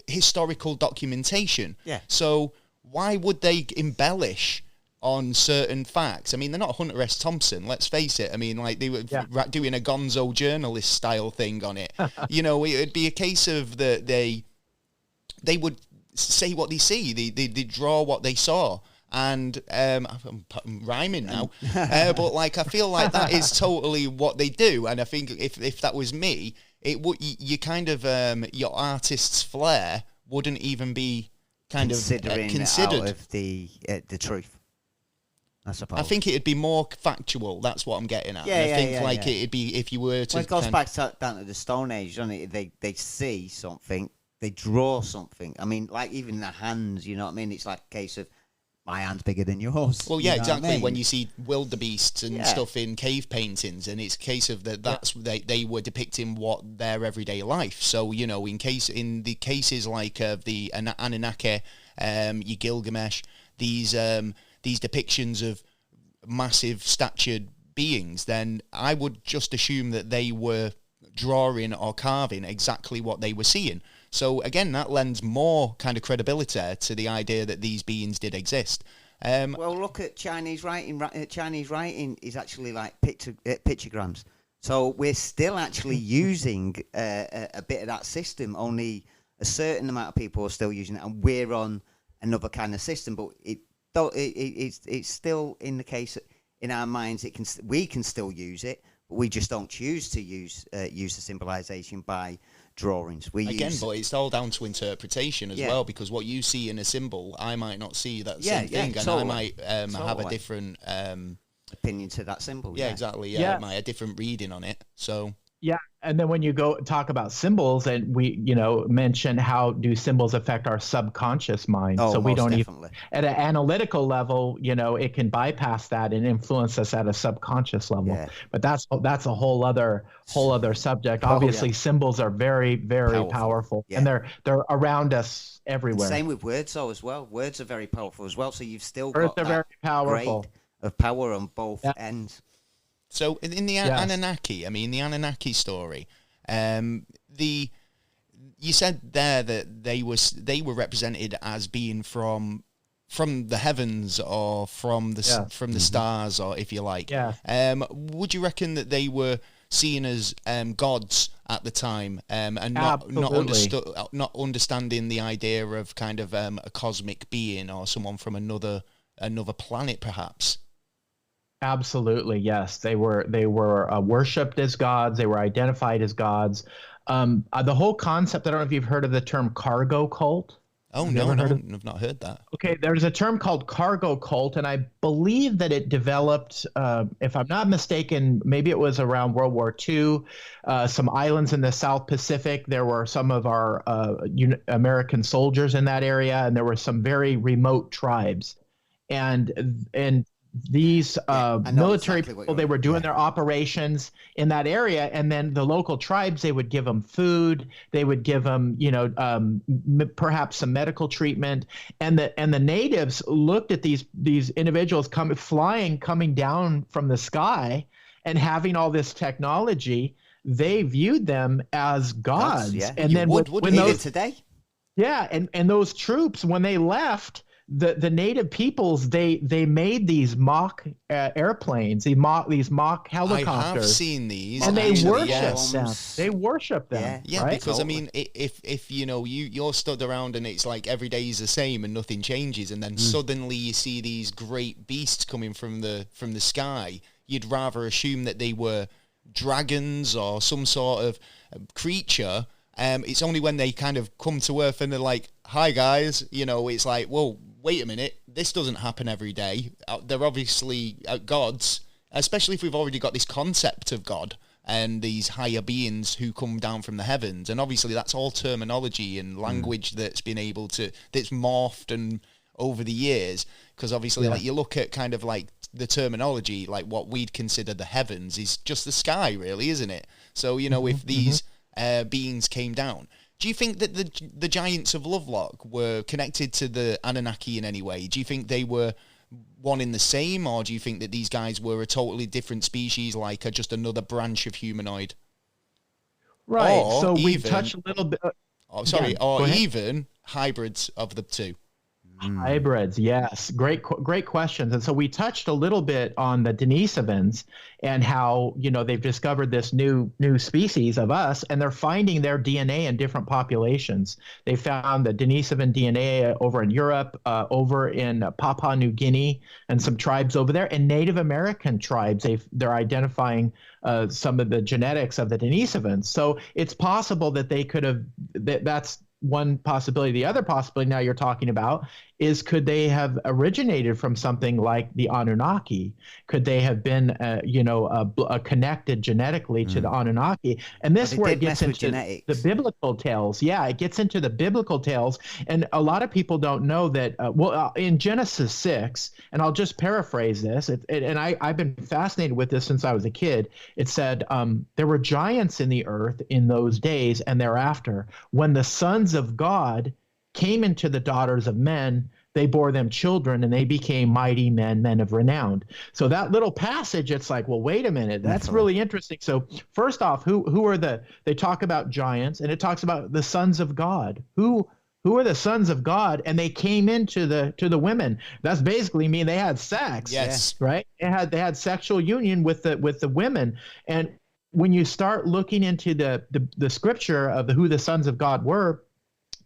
historical documentation. Yeah. So why would they embellish on certain facts? I mean, they're not Hunter S. Thompson, let's face it. I mean, like, they were doing a gonzo journalist style thing on it. It would be a case of that they would say what they see. They draw what they saw. And I'm rhyming now, but like, I feel like that is totally what they do. And I think if that was me, it would, you kind of your artist's flair wouldn't even be considered out of the truth, I suppose. I think it'd be more factual. That's what I'm getting at. It'd be, if you were to. Well, it goes back down to the Stone Age, doesn't it? They see something, they draw something. I mean, like even the hands. You know what I mean? It's like a case of, my hand's bigger than yours. Well, yeah, exactly. I mean? When you see wildebeests and stuff in cave paintings, and it's a case of that's they were depicting what their everyday life. So, in the cases like the Anunnaki, your Gilgamesh, these depictions of massive statured beings, then I would just assume that they were drawing or carving exactly what they were seeing. So again, that lends more kind of credibility to the idea that these beings did exist. Well, look at Chinese writing. Chinese writing is actually like pictograms. So we're still actually using a bit of that system. Only a certain amount of people are still using it, and we're on another kind of system. But it's still in the case in our minds. We can still use it, but we just don't choose to use the symbolization by drawings. But it's all down to interpretation as well, because what you see in a symbol, I might not see that same thing, and I might have a different opinion to that symbol. Yeah, exactly. Yeah, I might have a different reading on it. So Yeah, and then when you go talk about symbols, and we, mention how do symbols affect our subconscious mind. Oh, So we most don't definitely. even, at an analytical level, it can bypass that and influence us at a subconscious level. Yeah. But that's a whole other subject. Oh, Obviously, yeah. symbols are very, very powerful, Yeah. and they're around us everywhere. And same with words, though, as well. Words are very powerful as well. So you've still Words got are very that powerful. grade of power on both ends. So in the Anunnaki, I mean, the Anunnaki story, you said there that they were represented as being from the heavens or from the stars, or if you like. Yeah. Would you reckon that they were seen as gods at the time, and not understanding the idea of kind of a cosmic being or someone from another planet, perhaps? Absolutely, yes. They were worshipped as gods. They were identified as gods. The whole concept, I don't know if you've heard of the term cargo cult. Oh, no, I've not heard that. Okay, there's a term called cargo cult, and I believe that it developed, if I'm not mistaken, maybe it was around World War II, some islands in the South Pacific. There were some of our American soldiers in that area, and there were some very remote tribes. And these military people, they were doing their operations in that area, and then the local tribes, they would give them food, they would give them perhaps some medical treatment, and the natives looked at these individuals coming down from the sky and having all this technology. They viewed them as gods. And then when those today, and those troops, when they left, the native peoples, they made these mock airplanes, these mock helicopters. I have seen these, and they worship them. They worship them. Yeah, right? Because I mean, if you're stood around and it's like every day is the same and nothing changes, and then suddenly you see these great beasts coming from the sky, you'd rather assume that they were dragons or some sort of creature. It's only when they kind of come to Earth and they're like, "Hi guys," it's like, "Whoa, wait a minute, this doesn't happen every day." They're obviously gods, especially if we've already got this concept of God and these higher beings who come down from the heavens. And obviously that's all terminology and language that's morphed and over the years. Because obviously, like, you look at kind of like the terminology, like what we'd consider the heavens is just the sky, really, isn't it? So, if these beings came down, do you think that the giants of Lovelock were connected to the Anunnaki in any way? Do you think they were one in the same, or do you think that these guys were a totally different species, like just another branch of humanoid? Right. Or so we touched a little bit. Even hybrids of the two. Hybrids, yes. Great questions. And so we touched a little bit on the Denisovans and how, they've discovered this new species of us, and they're finding their DNA in different populations. They found the Denisovan DNA over in Europe, over in Papua New Guinea, and some tribes over there, and Native American tribes. They're identifying some of the genetics of the Denisovans. So it's possible that they could have, that's one possibility. The other possibility now you're talking about is, could they have originated from something like the Anunnaki? Could they have been, connected genetically to the Anunnaki? And this is where it gets into the biblical tales. Yeah, it gets into the biblical tales. And a lot of people don't know that, in Genesis 6, and I'll just paraphrase this, and I've been fascinated with this since I was a kid. It said, there were giants in the earth in those days and thereafter. When the sons of God came into the daughters of men, they bore them children, and they became mighty men of renown. So that little passage, it's like, well, wait a minute, that's really interesting. So first off, who are they talk about giants, and it talks about the sons of God. Who are the sons of God? And they came into the women. That's basically mean they had sex. Yes. Right? They had sexual union with the women. And when you start looking into the scripture of who the sons of God were,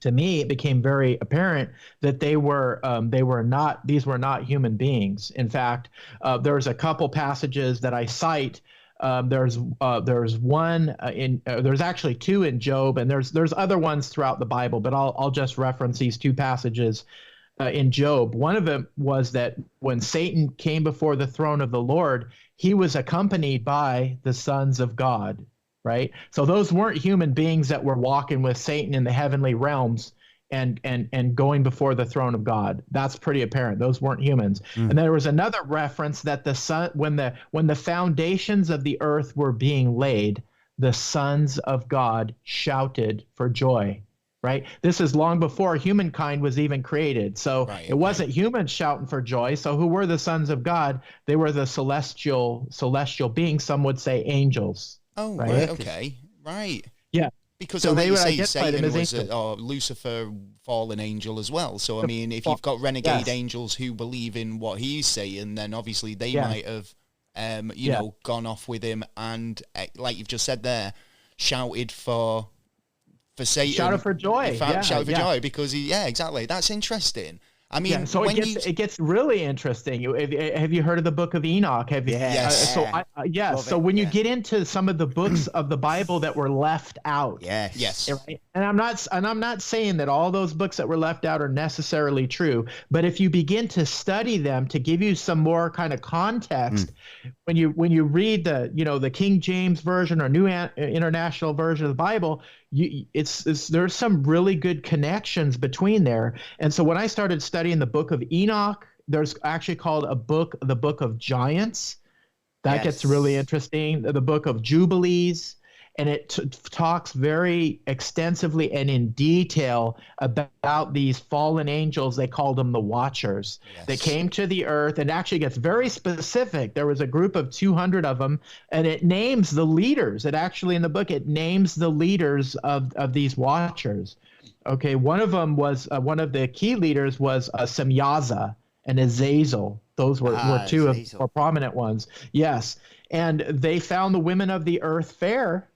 to me, it became very apparent that these were not human beings. In fact, there's a couple passages that I cite. There's one there's actually two in Job, and there's other ones throughout the Bible, but I'll just reference these two passages in Job. One of them was that when Satan came before the throne of the Lord, he was accompanied by the sons of God. right? So those weren't human beings that were walking with Satan in the heavenly realms and going before the throne of God. That's pretty apparent. Those weren't humans. And there was another reference that the sun, when the foundations of the earth were being laid, the sons of God shouted for joy. Right. This is long before humankind was even created. So it wasn't humans shouting for joy. So who were the sons of God? They were the celestial beings. Some would say angels. Oh, right. Okay. Right. Yeah. Because so like you say, Satan was or Lucifer, fallen angel as well. So I mean, if you've got renegade angels who believe in what he's saying, then obviously they might have, you know, gone off with him and, like you've just said there, shouted for Satan. Shouted for joy. Shouted for joy because exactly. That's interesting. I mean, so it gets really interesting. Have you heard of the Book of Enoch? Yes. So when you get into some of the books of the Bible that were left out, yes, right? And I'm not saying that all those books that were left out are necessarily true, but if you begin to study them to give you some more kind of context, when you read the King James version or New International Version of the Bible, there's some really good connections between there. And so when I started studying the Book of Enoch, there's actually called the Book of Giants. That gets really interesting. The Book of Jubilees. And it talks very extensively and in detail about these fallen angels. They called them the Watchers. They came to the earth, and actually gets very specific. There was a group of 200 of them, and it names the leaders. It actually, in the book, it names the leaders of these Watchers. Okay, one of them was, one of the key leaders was Semyaza and Azazel. Those were two of the more prominent ones. Yes, and they found the women of the earth fair,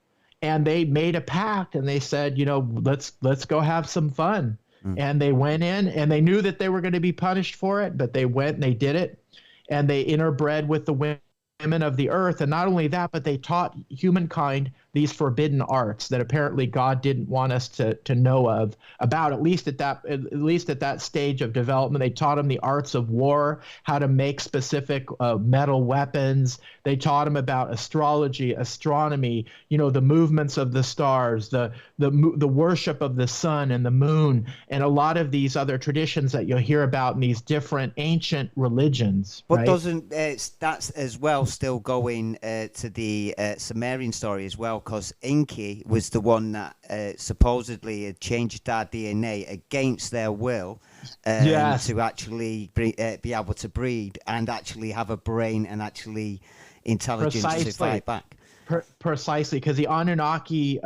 and they made a pact, and they said, let's go have some fun. And they went in, and they knew that they were going to be punished for it, but they went and they did it, and they interbred with the women of the earth. And not only that, but they taught humankind these forbidden arts that apparently God didn't want us to know about, at least at that stage of development. They taught them the arts of war, how to make specific metal weapons. They taught them about astrology, astronomy, the movements of the stars, the worship of the sun and the moon, and a lot of these other traditions that you'll hear about in these different ancient religions. But doesn't that's as well still going to the Sumerian story as well? Because Enki was the one that supposedly had changed our DNA against their will to actually be able to breed and actually have a brain and actually intelligence to fight back. Precisely, because the Anunnaki,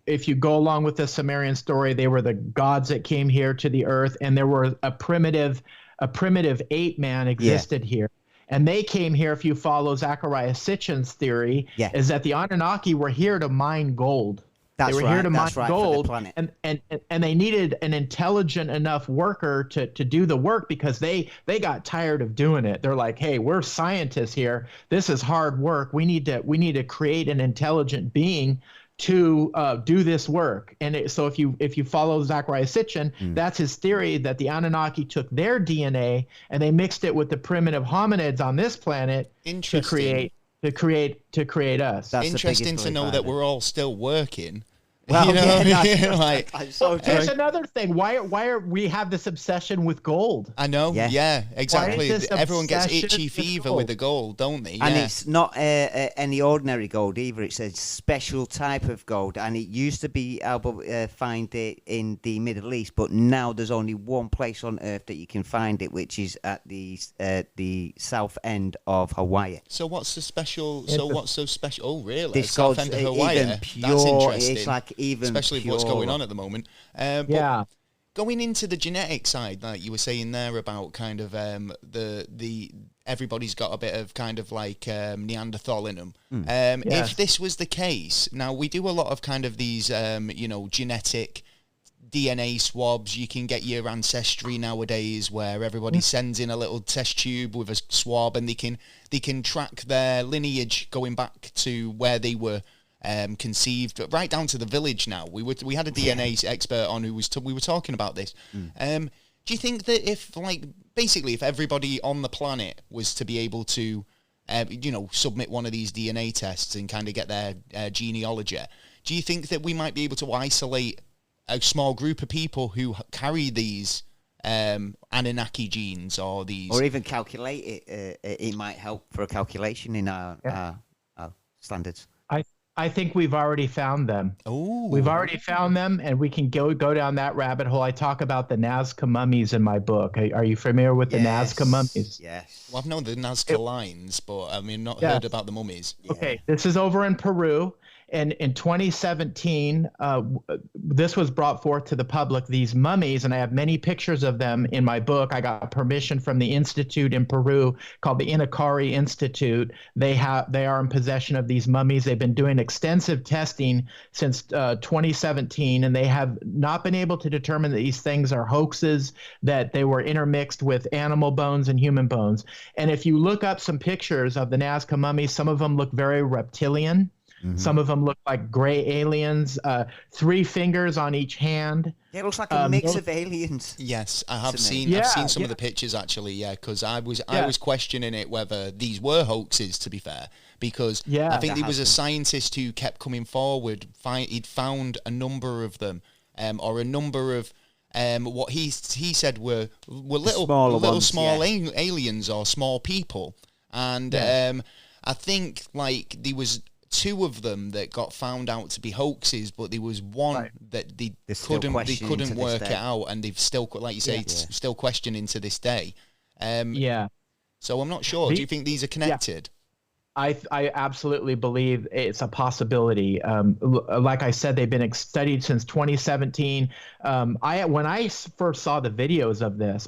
if you go along with the Sumerian story, they were the gods that came here to the earth, and there were a primitive ape man existed here. And they came here, if you follow Zecharia Sitchin's theory, is that the Anunnaki were here to mine gold. They were here to mine gold, and they needed an intelligent enough worker to do the work, because they got tired of doing it. They're like, hey, we're scientists here. This is hard work. We need to create an intelligent being to do this work. And so if you follow Zecharia Sitchin, that's his theory, that the Anunnaki took their DNA and they mixed it with the primitive hominids on this planet to create us. That's interesting to know that we're all still working. Well, There's another thing. Why are we have this obsession with gold? I know. Yeah, exactly. Everyone gets itchy fever with the gold, don't they? And it's not any ordinary gold either. It's a special type of gold, and it used to be able to find it in the Middle East, but now there's only one place on Earth that you can find it, which is at the south end of Hawaii. So what's so special? Oh, really? This south end of Hawaii. Even pure. That's interesting. It's like even especially pure. What's going on at the moment. But going into the genetic side, like you were saying there about kind of the everybody's got a bit of kind of like Neanderthal in them. If this was the case, now we do a lot of kind of these genetic DNA swabs. You can get your ancestry nowadays, where everybody sends in a little test tube with a swab, and they can track their lineage going back to where they were conceived, right down to the village. Now we had a DNA expert on who we were talking about this. Do you think that if everybody on the planet was to be able to submit one of these DNA tests and kind of get their genealogy, do you think that we might be able to isolate a small group of people who carry these Anunnaki genes or even calculate it? It might help for a calculation in our standards. I think we've already found them. Oh, we've already found them, and we can go down that rabbit hole. I talk about the Nazca mummies in my book. Are you familiar with the Nazca mummies? Yes. Well, I've known the Nazca lines, but I mean, not heard about the mummies. Okay, this is over in Peru. And in 2017, this was brought forth to the public, these mummies, and I have many pictures of them in my book. I got permission from the institute in Peru called the Inacari Institute. They are in possession of these mummies. They've been doing extensive testing since 2017, and they have not been able to determine that these things are hoaxes, that they were intermixed with animal bones and human bones. And if you look up some pictures of the Nazca mummies, some of them look very reptilian. Mm-hmm. Some of them look like gray aliens, 3 fingers on each hand. Yeah, it looks like a mix of aliens. Yes, I have seen. I've seen some of the pictures actually. Yeah, because I was questioning it whether these were hoaxes. To be fair, because I think there was a scientist who kept coming forward. He'd found a number of them, or a number of what he said were little small aliens or small people, and I think like there was 2 of them that got found out to be hoaxes, but there was one that they couldn't work it out, and they've still, like you say, still questioning to this day. So I'm not sure. Do you think these are connected? I absolutely believe it's a possibility. Like I said, they've been studied since 2017. When I first saw the videos of this,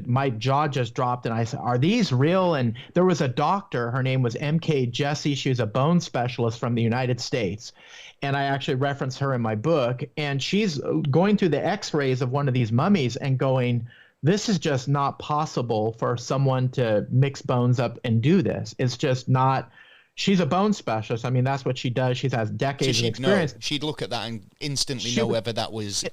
my jaw just dropped, and I said, "Are these real?" And there was a doctor. Her name was M.K. Jessie. She was a bone specialist from the United States, and I actually reference her in my book. And she's going through the X-rays of one of these mummies and going, this is just not possible for someone to mix bones up and do this. It's just not. She's a bone specialist. I mean, that's what she does. She has decades of experience. She'd look at that and instantly know whether that was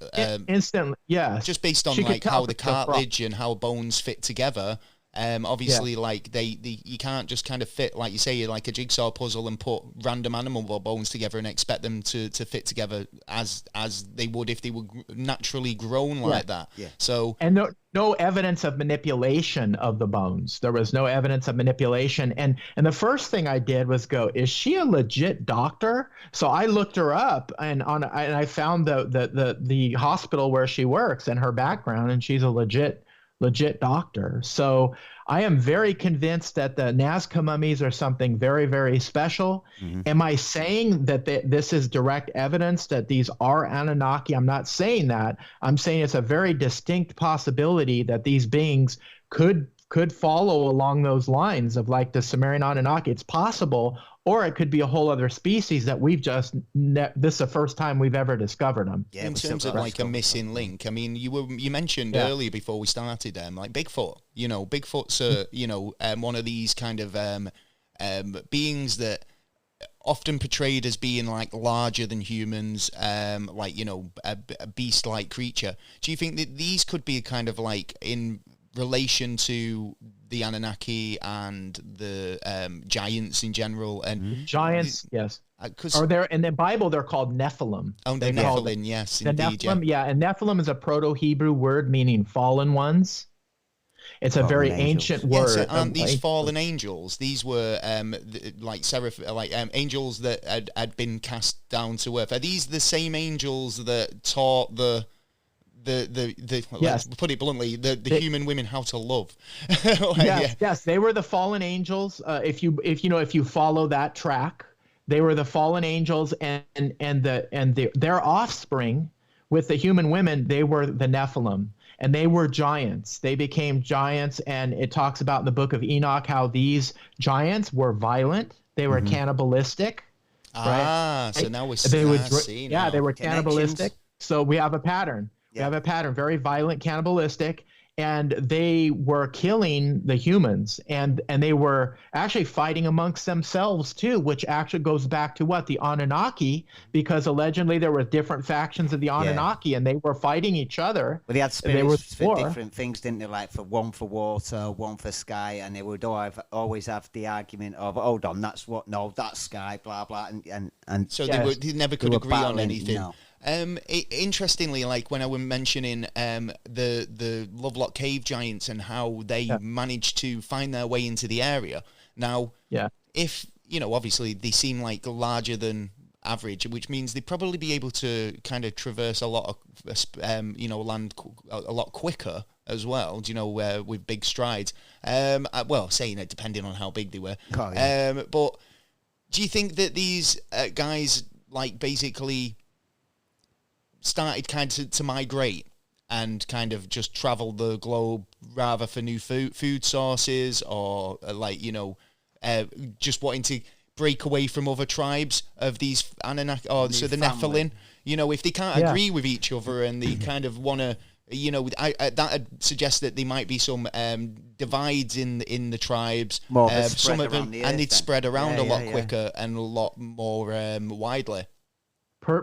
instantly, yes. Just based on like how the cartilage and how bones fit together. Obviously, like you can't just kind of fit, like you say, like a jigsaw puzzle and put random animal bones together and expect them to fit together as they would if they were naturally grown like that. Yeah. So no evidence of manipulation of the bones. There was no evidence of manipulation. And the first thing I did was go, is she a legit doctor? So I looked her up and I found the hospital where she works and her background, and she's a legit doctor. So I am very convinced that the Nazca mummies are something very, very special. Mm-hmm. Am I saying that this is direct evidence that these are Anunnaki? I'm not saying that. I'm saying it's a very distinct possibility that these beings could follow along those lines of like the Sumerian Anunnaki. It's possible, or it could be a whole other species that we've this is the first time we've ever discovered them. Yeah, in terms of like a missing link, I mean, you mentioned earlier before we started like Bigfoot. Bigfoot's one of these kind of beings that often portrayed as being like larger than humans, a beast-like creature. Do you think that these could be kind of like in relation to the Anunnaki and the giants in general? And giants, yes. Or in the Bible, they're called Nephilim. Oh, the Nephilim, yes, indeed. Nephilim, and Nephilim is a Proto-Hebrew word meaning fallen ones. It's a very ancient word. So aren't these fallen angels? These were angels that had been cast down to earth. Are these the same angels that taught the yes, put it bluntly, the human women how to love? Yes, they were the fallen angels. If you follow that track, they were the fallen angels, and their offspring with the human women, they were the Nephilim, and they were giants. They became giants, and it talks about in the book of Enoch how these giants were violent. They were cannibalistic. So now we're seeing. They were cannibalistic. So we have a pattern. We have a pattern, very violent, cannibalistic, and they were killing the humans, and they were actually fighting amongst themselves too, which actually goes back to what, the Anunnaki, because allegedly there were different factions of the Anunnaki, and they were fighting each other. Well, they had spirits for different things, didn't they? Like for water, one for sky, and they would always have the argument of, hold on, that's what? No, that's sky, blah blah, and so they never could agree on anything. No. Interestingly, like when I was mentioning the Lovelock cave giants and how they managed to find their way into the area. Now, if obviously they seem like larger than average, which means they'd probably be able to kind of traverse a lot of land a lot quicker as well. With big strides. Well, saying it depending on how big they were. Oh, yeah. But do you think that these guys like basically started kind of to migrate and kind of just travel the globe rather for new food sources, or just wanting to break away from other tribes of these Anunnaki, or so the Nephilim? If they can't agree with each other and they kind of want to, that would suggest that there might be some divides in the tribes. Some of them, and they'd spread around a lot quicker and a lot more widely.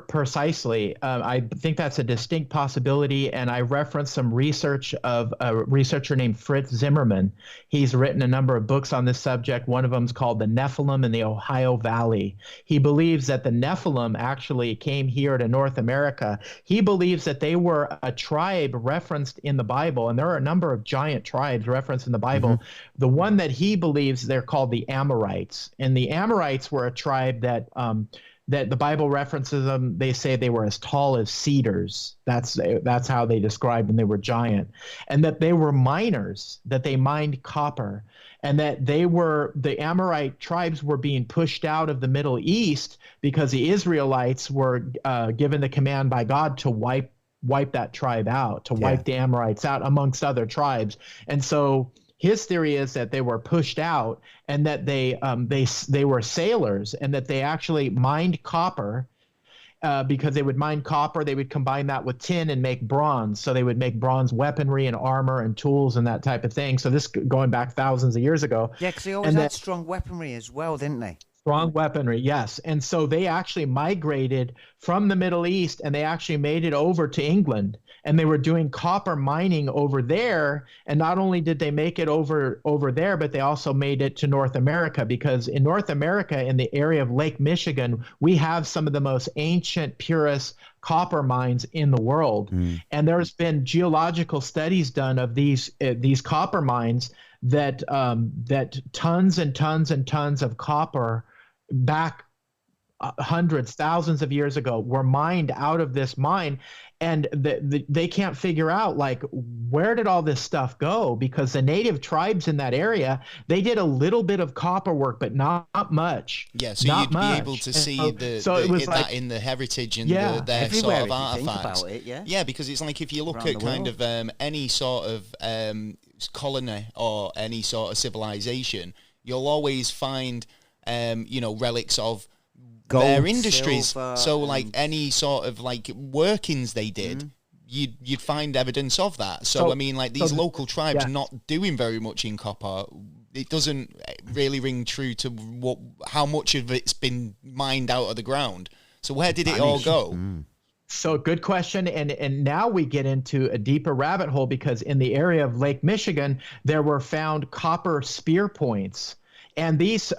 Precisely. I think that's a distinct possibility, and I referenced some research of a researcher named Fritz Zimmerman. He's written a number of books on this subject. One of them is called The Nephilim in the Ohio Valley. He believes that the Nephilim actually came here to North America. He believes that they were a tribe referenced in the Bible, and there are a number of giant tribes referenced in the Bible. Mm-hmm. The one that he believes, they're called the Amorites, and the Amorites were a tribe that the Bible references them. They say they were as tall as cedars. That's how they described them. They were giant, and that they were miners, that they mined copper, and that the Amorite tribes were being pushed out of the Middle East because the Israelites were given the command by God to wipe that tribe out, to wipe the Amorites out amongst other tribes. And so his theory is that they were pushed out, and that they were sailors, and that they actually mined copper, because they would mine copper. They would combine that with tin and make bronze. So they would make bronze weaponry and armor and tools and that type of thing. So this going back thousands of years ago. Yeah, because they always had strong weaponry as well, didn't they? Strong weaponry, yes. And so they actually migrated from the Middle East, and they actually made it over to England, and they were doing copper mining over there. And not only did they make it over there, but they also made it to North America, because in North America, in the area of Lake Michigan, we have some of the most ancient, purest copper mines in the world. And there's been geological studies done of these copper mines that tons and tons and tons of copper back hundreds, thousands of years ago were mined out of this mine. And they can't figure out, like, where did all this stuff go? Because the native tribes in that area, they did a little bit of copper work, but not much. Yeah, so you'd be able to see that in the heritage and their sort of artifacts. Yeah, because it's like if you look at kind of any sort of colony or any sort of civilization, you'll always find relics of gold, their industries. So like any sort of like workings they did, you'd find evidence of that. So I mean, like these local tribes not doing very much in copper, it doesn't really ring true to how much of it's been mined out of the ground. So where did it all go? So good question. And now we get into a deeper rabbit hole, because in the area of Lake Michigan, there were found copper spear points. And these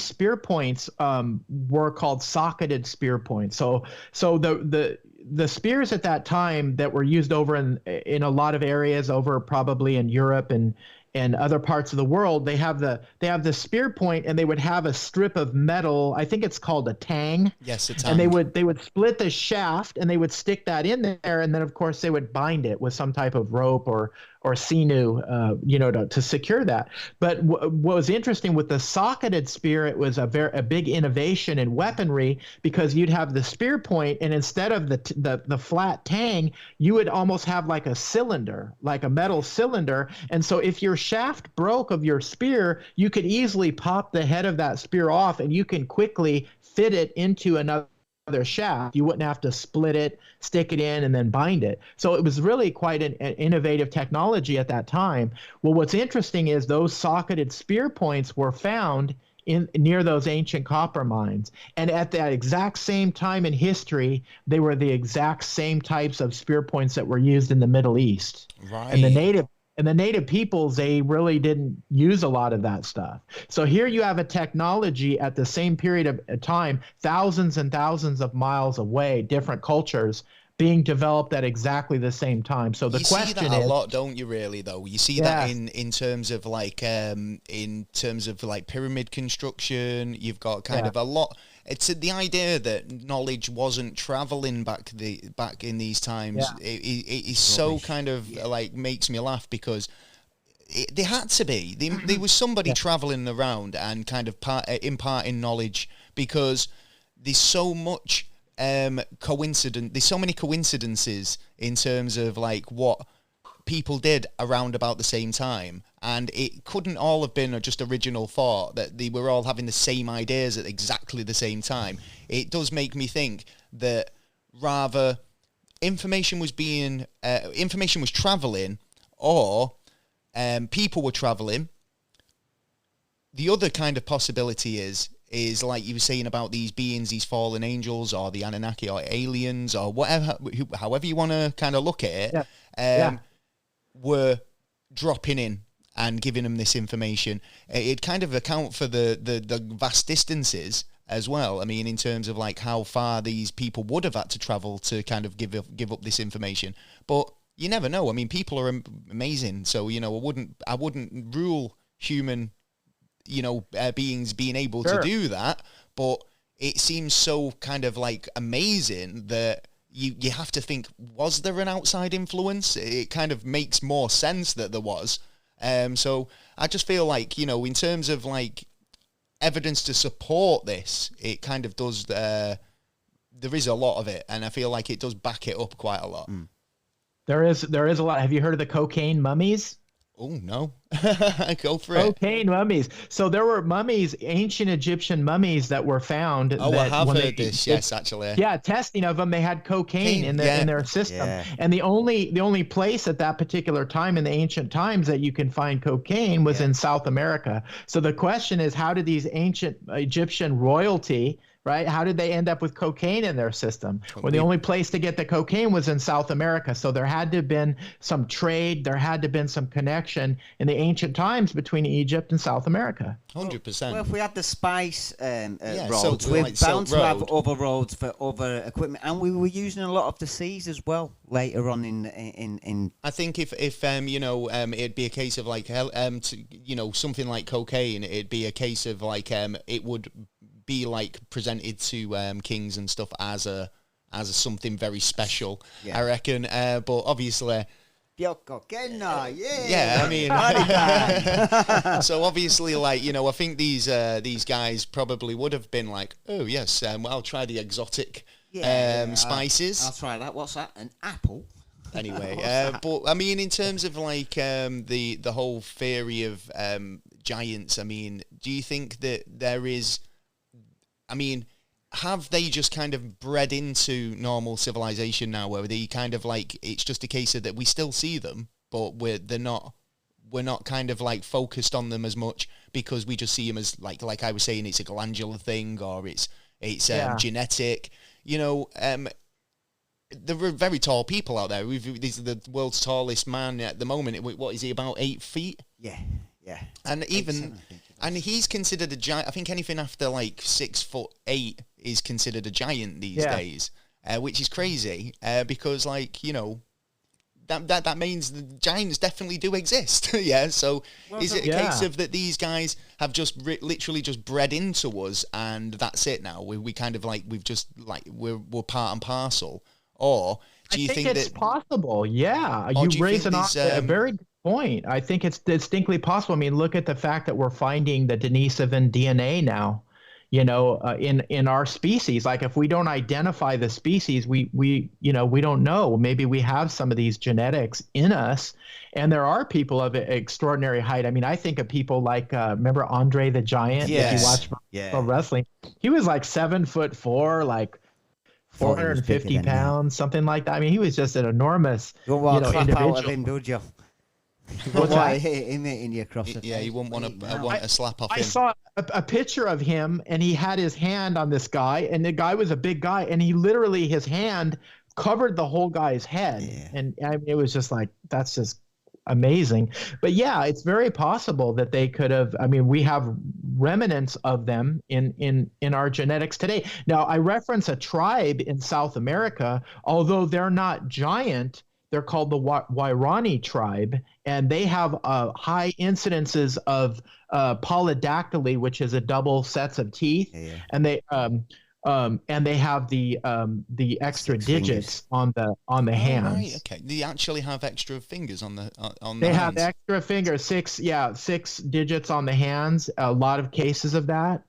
spear points were called socketed spear points. So the spears at that time that were used over in a lot of areas, over probably in Europe and other parts of the world, they have the spear point, and they would have a strip of metal. I think it's called a tang. Yes, a tang. And they would split the shaft, and they would stick that in there, and then of course they would bind it with some type of rope or sinew, to secure that. But what was interesting with the socketed spear, it was a big innovation in weaponry, because you'd have the spear point, and instead of the flat tang, you would almost have like a cylinder, like a metal cylinder. And so if your shaft broke of your spear, you could easily pop the head of that spear off, and you can quickly fit it into another their shaft. You wouldn't have to split it, stick it in, and then bind it. So it was really quite an innovative technology at that time. Well, what's interesting is those socketed spear points were found in near those ancient copper mines. And at that exact same time in history, they were the exact same types of spear points that were used in the Middle East. Right. And the native peoples, they really didn't use a lot of that stuff. So here you have a technology at the same period of time, thousands and thousands of miles away, different cultures being developed at exactly the same time. So the question is, you see that a lot, don't you? Really, though, you see that in terms of like pyramid construction. You've got kind of a lot. It's the idea that knowledge wasn't traveling back in these times. Yeah. It is so kind of like makes me laugh because they had to be. There was somebody traveling around and kind of imparting knowledge, because there's so much there's so many coincidences in terms of like what people did around about the same time, and it couldn't all have been just original thought that they were all having the same ideas at exactly the same time. It does make me think that rather information was traveling, or people were traveling. The other kind of possibility is like you were saying about these beings, these fallen angels, or the Anunnaki, or aliens, or whatever, however you want to kind of look at it, were dropping in and giving them this information. It kind of account for the vast distances as well. I mean, in terms of like how far these people would have had to travel to kind of give up this information. But you never know. I mean, people are amazing, so I wouldn't rule human beings being able to do that, but it seems so kind of like amazing that you have to think, was there an outside influence? It kind of makes more sense that there was. So I just feel like, in terms of like evidence to support this, it kind of does, there is a lot of it, and I feel like it does back it up quite a lot. There is a lot. Have you heard of the cocaine mummies? Oh, no. Go for it. Cocaine mummies. So there were mummies, ancient Egyptian mummies that were found. Oh, I have heard this, yes, actually. Yeah, testing of them, they had cocaine in their system. Yeah. And the only place at that particular time in the ancient times that you can find cocaine was in South America. So the question is, how did these ancient Egyptian royalty, right? How did they end up with cocaine in their system? Well, the only place to get the cocaine was in South America. So there had to have been some trade. There had to have been some connection in the ancient times between Egypt and South America. 100%. Well, if we had the spice roads, we're bound to have other roads for other equipment. And we were using a lot of the seas as well later on in I think if it'd be a case of like, something like cocaine, it'd be a case of like, it would be like presented to kings and stuff as a something very special, I reckon. But obviously, I mean, so obviously, like I think these guys probably would have been like, oh yes, I'll try the exotic spices. I'll try that. What's that? An apple. Anyway, but I mean, in terms of like the whole theory of giants, I mean, do you think that there is? I mean, have they just kind of bred into normal civilization now, where they kind of like, it's just a case of that we still see them, but we're not kind of like focused on them as much because we just see them as like I was saying, it's a glandular thing, or it's genetic. There are very tall people out there. These are the world's tallest man at the moment. What is he, about 8 feet? Yeah. And even. And he's considered a giant. I think anything after like 6'8" is considered a giant these days, which is crazy because, like, that means the giants definitely do exist. So is it a case of that these guys have just literally just bred into us and that's it now? We kind of like we're part and parcel, or do you think it's possible? Yeah, you raise a very good point. I think it's distinctly possible. I mean, look at the fact that we're finding the Denisovan DNA now, in our species. Like, if we don't identify the species, we don't know. Maybe we have some of these genetics in us, and there are people of extraordinary height. I mean, I think of people like remember Andre the Giant? Yes. If you watch pro wrestling, he was like 7'4", like 450 pounds, something like that. I mean, he was just an enormous, you want to clap individual. out of him, would you? What's that? Him in your cross. Yeah, you wouldn't want a slap off him. I saw a picture of him, and he had his hand on this guy, and the guy was a big guy, and he literally, his hand covered the whole guy's head. Yeah. And I mean, it was just like, that's just amazing. But yeah, it's very possible that they could have, I mean, we have remnants of them in our genetics today. Now, I reference a tribe in South America, although they're not giant. They're called the Wairani tribe, and they have high incidences of polydactyly, which is a double sets of teeth, and they have the extra digits on the hands. Right, okay. They actually have extra fingers on the They hands. have extra fingers, six digits on the hands. A lot of cases of that.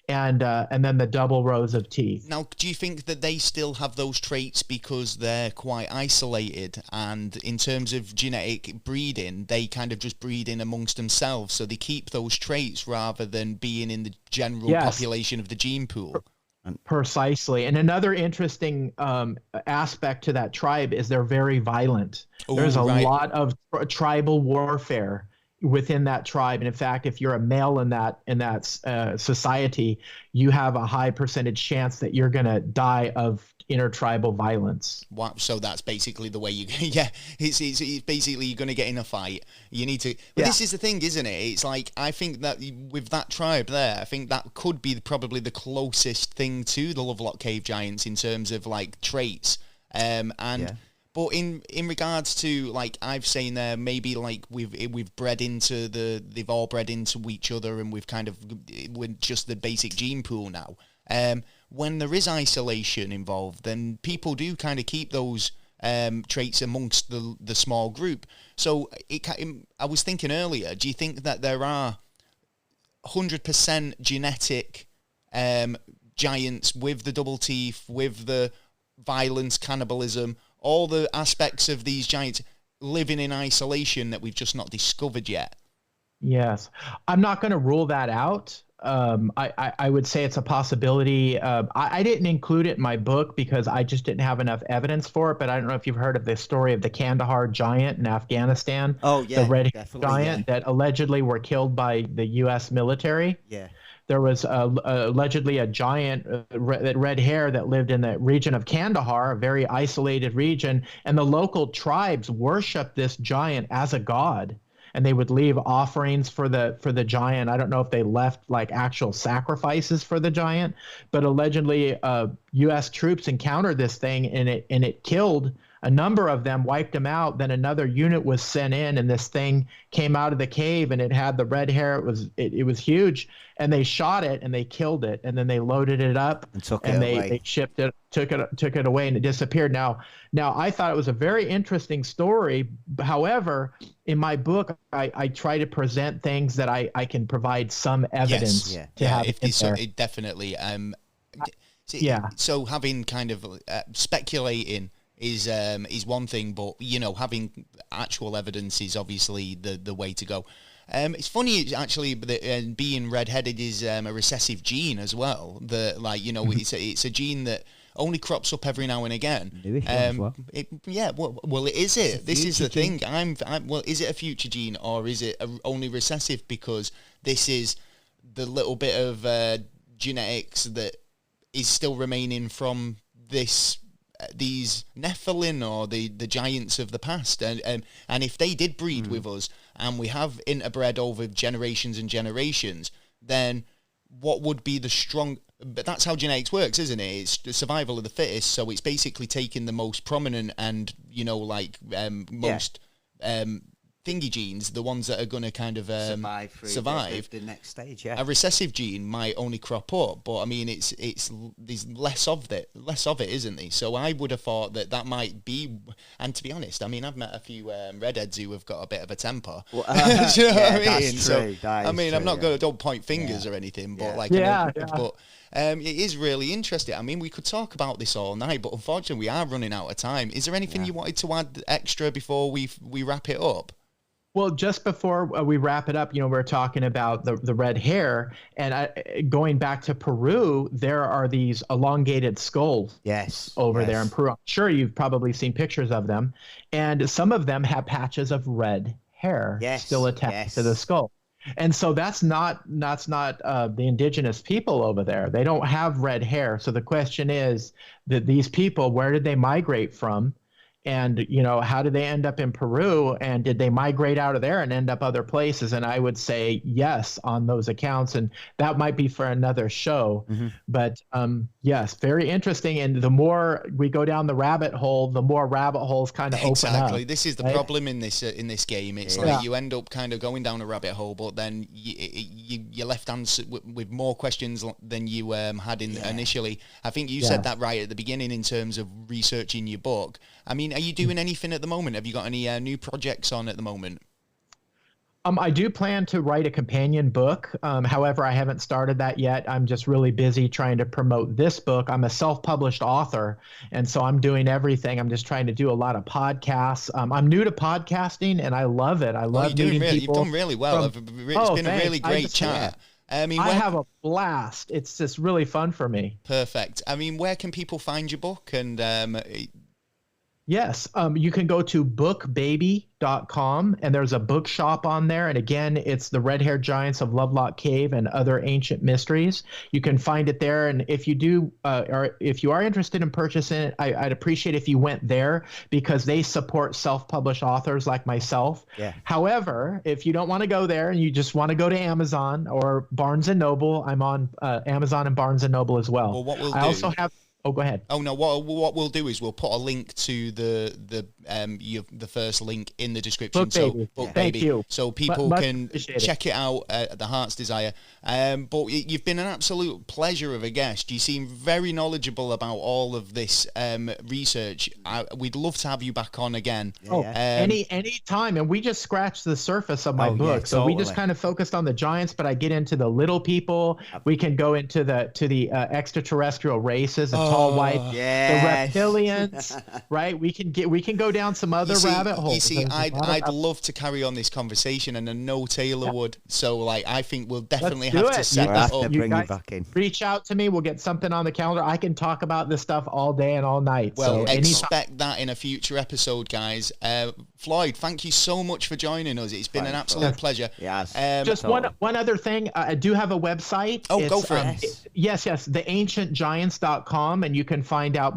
And then the double rows of teeth. Now, do you think that they still have those traits because they're quite isolated, and in terms of genetic breeding, they kind of just breed in amongst themselves, so they keep those traits rather than being in the general population of the gene pool? Precisely. And another interesting aspect to that tribe is they're very violent. There's a lot of tribal warfare within that tribe, and in fact, if you're a male in that society, you have a high percentage chance that you're going to die of intertribal violence. Wow, so that's basically the way you it's basically you're going to get in a fight, you need to, but this is the thing, isn't it? It's like, I think that with that tribe there, I think that could be probably the closest thing to the Lovelock Cave Giants in terms of like traits, But in regards to, like I've seen there, maybe like we've bred into they've all bred into each other, and we're just the basic gene pool now. When there is isolation involved, then people do kind of keep those traits amongst the small group. So I was thinking earlier, do you think that there are 100% genetic giants with the double teeth, with the violence, cannibalism, all the aspects of these giants living in isolation that we've just not discovered yet? Yes. I'm not going to rule that out. I would say it's a possibility. I didn't include it in my book because I just didn't have enough evidence for it, but I don't know if you've heard of the story of the Kandahar giant in Afghanistan. Oh, yeah. The red giant that allegedly were killed by the U.S. military. Yeah. There was allegedly a giant red hair that lived in the region of Kandahar, a very isolated region, and the local tribes worshiped this giant as a god, and they would leave offerings for the giant. I don't know if they left like actual sacrifices for the giant, but allegedly U.S. troops encountered this thing, and it killed a number of them, wiped them out. Then another unit was sent in, and this thing came out of the cave, and it had the red hair. It was huge, and they shot it and they killed it, and then they loaded it up and they shipped it, took it away, and it disappeared. Now I thought it was a very interesting story. However, in my book, I try to present things that I can provide some evidence to have it definitely. So having kind of speculating is one thing, but having actual evidence is obviously the way to go. It's funny actually that being redheaded is a recessive gene as well. It's a gene that only crops up every now and again. Is it? This is the thing. Is it a future gene, or is it only recessive because this is the little bit of genetics that is still remaining from these Nephilim or the giants of the past, and if they did breed with us and we have interbred over generations and generations, then what would be the strong? But that's how genetics works, isn't it? It's the survival of the fittest. So it's basically taking the most prominent and most thingy genes, the ones that are going to kind of survive the next stage. A recessive gene might only crop up, but I mean there's less of it, isn't there? So I would have thought that might be. And to be honest, I mean, I've met a few redheads who have got a bit of a temper. Well, do you know what I mean? So I mean, I'm not going to don't point fingers or anything, but but it is really interesting. I mean, we could talk about this all night, but unfortunately we are running out of time. Is there anything you wanted to add extra before we wrap it up? Well, just before we wrap it up, we're talking about the red hair, and going back to Peru, there are these elongated skulls over there in Peru. I'm sure you've probably seen pictures of them, and some of them have patches of red hair still attached to the skull. And so that's not the indigenous people over there. They don't have red hair. So the question is that these people, where did they migrate from? And, how did they end up in Peru? And did they migrate out of there and end up other places? And I would say yes on those accounts. And that might be for another show. Mm-hmm. But yes, very interesting. And the more we go down the rabbit hole, the more rabbit holes kind of open up. Exactly. This is the problem in this game. It's like you end up kind of going down a rabbit hole, but then you're left with more questions than you had initially. I think you said that right at the beginning in terms of researching your book. I mean, are you doing anything at the moment? Have you got any new projects on at the moment? I do plan to write a companion book. However, I haven't started that yet. I'm just really busy trying to promote this book. I'm a self-published author, and so I'm doing everything. I'm just trying to do a lot of podcasts. I'm new to podcasting, and I love it. I love meeting people. You've done really well. It's been a really great chat. I have a blast. It's just really fun for me. Perfect. I mean, where can people find your book? And yes, you can go to bookbaby.com, and there's a bookshop on there. And again, it's The Red-Haired Giants of Lovelock Cave and Other Ancient Mysteries. You can find it there. And if you do, or if you are interested in purchasing it, I'd appreciate if you went there, because they support self-published authors like myself. Yeah. However, if you don't want to go there and you just want to go to Amazon or Barnes & Noble, I'm on Amazon and Barnes & Noble as well. Well, what we'll do... also have... Oh, go ahead. Oh no! What we'll do is we'll put a link to the first link in the description. Book Baby. So people can check it out at the Heart's Desire. But you've been an absolute pleasure of a guest. You seem very knowledgeable about all of this research. We'd love to have you back on again. Any time. And we just scratched the surface of my book. So we just kind of focused on the giants, but I get into the little people. We can go into the extraterrestrial races. Tall white, the reptilians, right? We can go down some other rabbit holes. You see, I'd love to carry on this conversation, and I know Taylor would. So, I think we'll definitely have to set that up. Bring you back in. Reach out to me. We'll get something on the calendar. I can talk about this stuff all day and all night. Well, expect that in a future episode, guys. Floyd, thank you so much for joining us. It's been an absolute pleasure. Yes. Just one other thing. I do have a website. Go for it. Yes, theancientgiants.com. And you can find out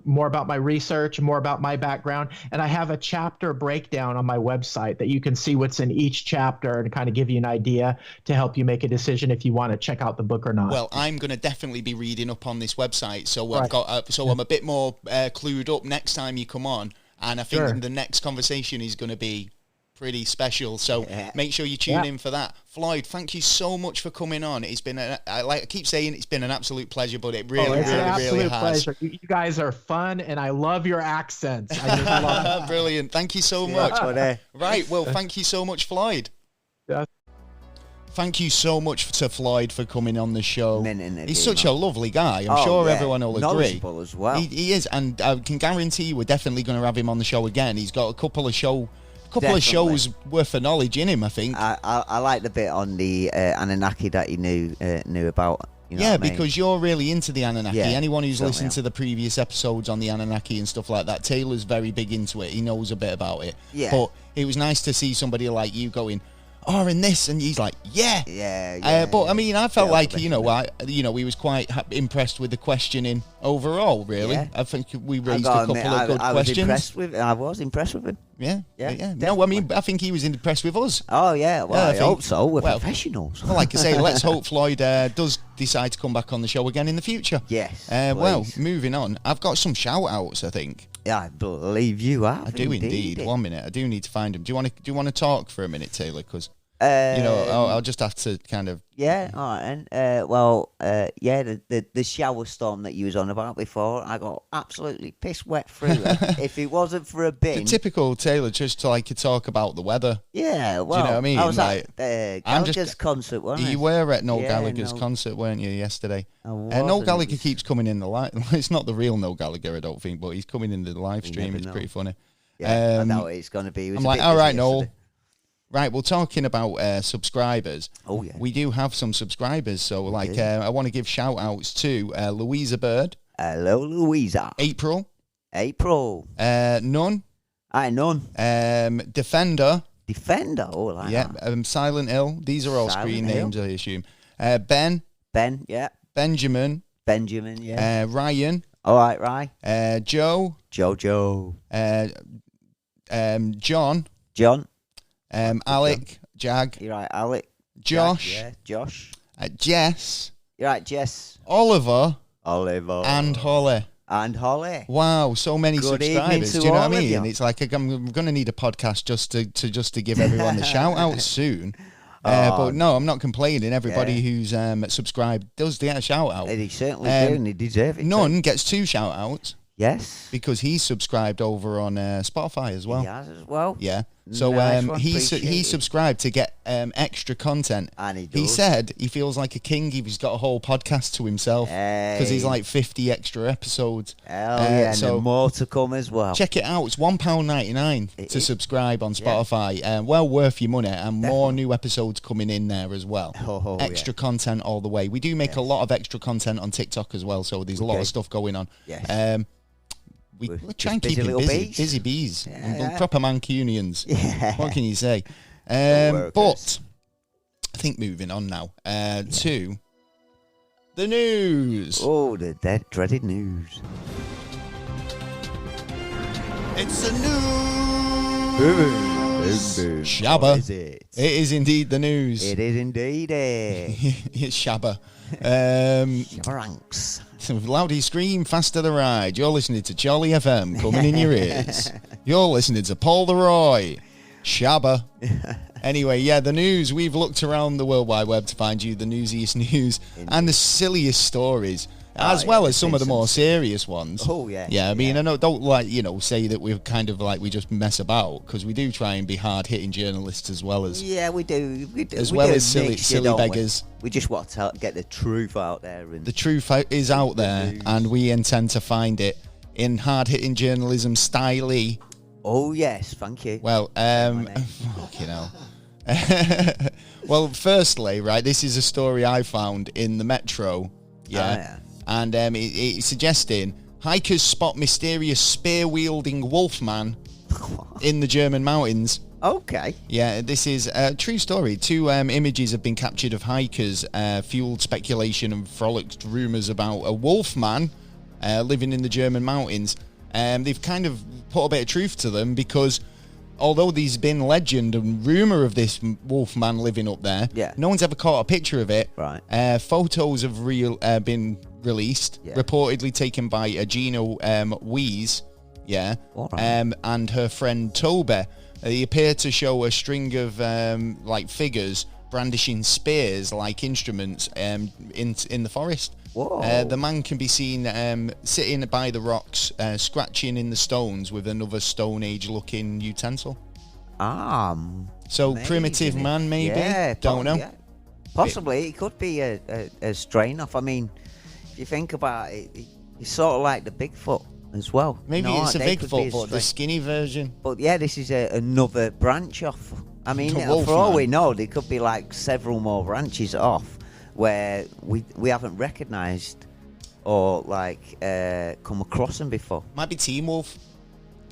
more about my research, more about my background. And I have a chapter breakdown on my website that you can see what's in each chapter and kind of give you an idea to help you make a decision if you want to check out the book or not. Well, I'm going to definitely be reading up on this website. So I've got, I'm a bit more clued up next time you come on. And I think the next conversation is going to be pretty special, so make sure you tune in for that. Floyd, thank you so much for coming on. It's been I keep saying it's been an absolute pleasure, but it really has. Pleasure. You guys are fun, and I love your accents. I just love Brilliant. Thank you so much. Right, well, thank you so much, Floyd. Yeah. Thank you so much to Floyd for coming on the show. He's such a lovely guy. I'm sure everyone will agree. Knowledgeable as well. He is, and I can guarantee we're definitely going to have him on the show again. He's got a couple of shows worth of knowledge in him, I think. I like the bit on the Anunnaki that he knew about. You know because you're really into the Anunnaki. Anyone who's listened to the previous episodes on the Anunnaki and stuff like that, Taylor's very big into it. He knows a bit about it. Yeah. But it was nice to see somebody like you going, and this, and he's like, but I mean, I felt like he was quite impressed with the questioning overall. Really, I think we raised a couple of good questions. I was impressed with him. Yeah. No, I mean, I think he was impressed with us. Oh yeah, well, I hope so. We're professionals. Well, like I say, let's hope Floyd does decide to come back on the show again in the future. Yes. Well, moving on, I've got some shout outs, I think. Yeah, I believe you have. I do indeed. 1 minute. I do need to find him. Do you want to talk for a minute, Taylor? Because I'll just have to kind of. Yeah. All right. The shower storm that you was on about before, I got absolutely piss wet through it. If it wasn't for a bin. The typical Taylor, just to talk about the weather. Yeah. Well, do you know what I mean? I was at Gallagher's concert, wasn't You were at Noel Gallagher's concert, weren't you, yesterday? Noel Gallagher keeps coming in the live. It's not the real Noel Gallagher, I don't think, but he's coming in the live stream. It's pretty funny. Yeah, I know what it's going to be. I'm like, all right, Noel. Right, well, talking about subscribers. Oh, yeah. We do have some subscribers. So, I want to give shout-outs to Louisa Bird. Hello, Louisa. April. None. Aye, none. Defender. Oh, like that. Silent Hill. These are all Silent screen Hill. names, I assume. Ben. Yeah. Benjamin. Yeah. Ryan. All right, right. Joe. Jojo. John. Alec. Jag. You're right, Alec. Josh. Jag, yeah. Josh. Jess. You're right, Jess. Oliver. And Holly. Wow, so many Good subscribers. evening to Do you know what I all of mean? you. It's like I'm going to need a podcast just to give everyone the shout out soon. But no, I'm not complaining. Everybody who's subscribed does get a shout out. They certainly do, and they deserve it. None gets 2 shout outs. Yes. Because he's subscribed over on Spotify as well. He has as well. Yeah. So he subscribed to get extra content. And he does. He said he feels like a king if he's got a whole podcast to himself. Because he's like 50 extra episodes. Hell yeah, so and more to come as well. Check it out. It's £1.99 to subscribe on Spotify. Well worth your money, and more new episodes coming in there as well. Extra content all the way. We do make a lot of extra content on TikTok as well, so there's a lot of stuff going on. Yes. We're trying to keep it busy. Busy bees. Proper Mancunians. Yeah. What can you say? But I think moving on now to the news. Oh, the dreaded news. It's the news. Shabba. Is it? It is indeed the news. It is indeed. It's Shabba. Shabba-ranks. Loudy scream, faster the ride. You're listening to Charlie FM coming in your ears. You're listening to Paul the Roy. Shabba. Anyway, yeah, the news. We've looked around the World Wide Web to find you the newsiest news and the silliest stories, as well as some of the more serious ones. Oh, yeah. Yeah, I mean, I know, don't say that we're kind of like we just mess about, because we do try and be hard-hitting journalists as well as... Yeah, we do. As well as silly beggars. We just want to get the truth out there. And the truth is out there, and we intend to find it in hard-hitting journalism style-y. Oh, yes, thank you. Well, fucking hell. Well, firstly, right, this is a story I found in the Metro. Yeah. And it's suggesting hikers spot mysterious spear-wielding wolfman in the German mountains. Okay. Yeah, this is a true story. 2 images have been captured of hikers, fueled speculation and frolicked rumours about a wolfman living in the German mountains. They've kind of put a bit of truth to them, because although there's been legend and rumour of this wolfman living up there, no one's ever caught a picture of it. Right. Photos have been released, reportedly taken by Gino Wies, and her friend Toby. They appear to show a string of figures brandishing spears like instruments in the forest. Whoa. The man can be seen sitting by the rocks, scratching in the stones with another Stone Age looking utensil. So primitive man, maybe? Yeah, don't know. Yeah. Possibly. It could be a strain off. I mean, if you think about it, it's sort of like the Bigfoot as well. Maybe it's a Bigfoot, but the skinny version. But yeah, this is another branch off. I mean, for all we know, there could be like several more branches off where we haven't recognised or come across them before. Might be Team Wolf.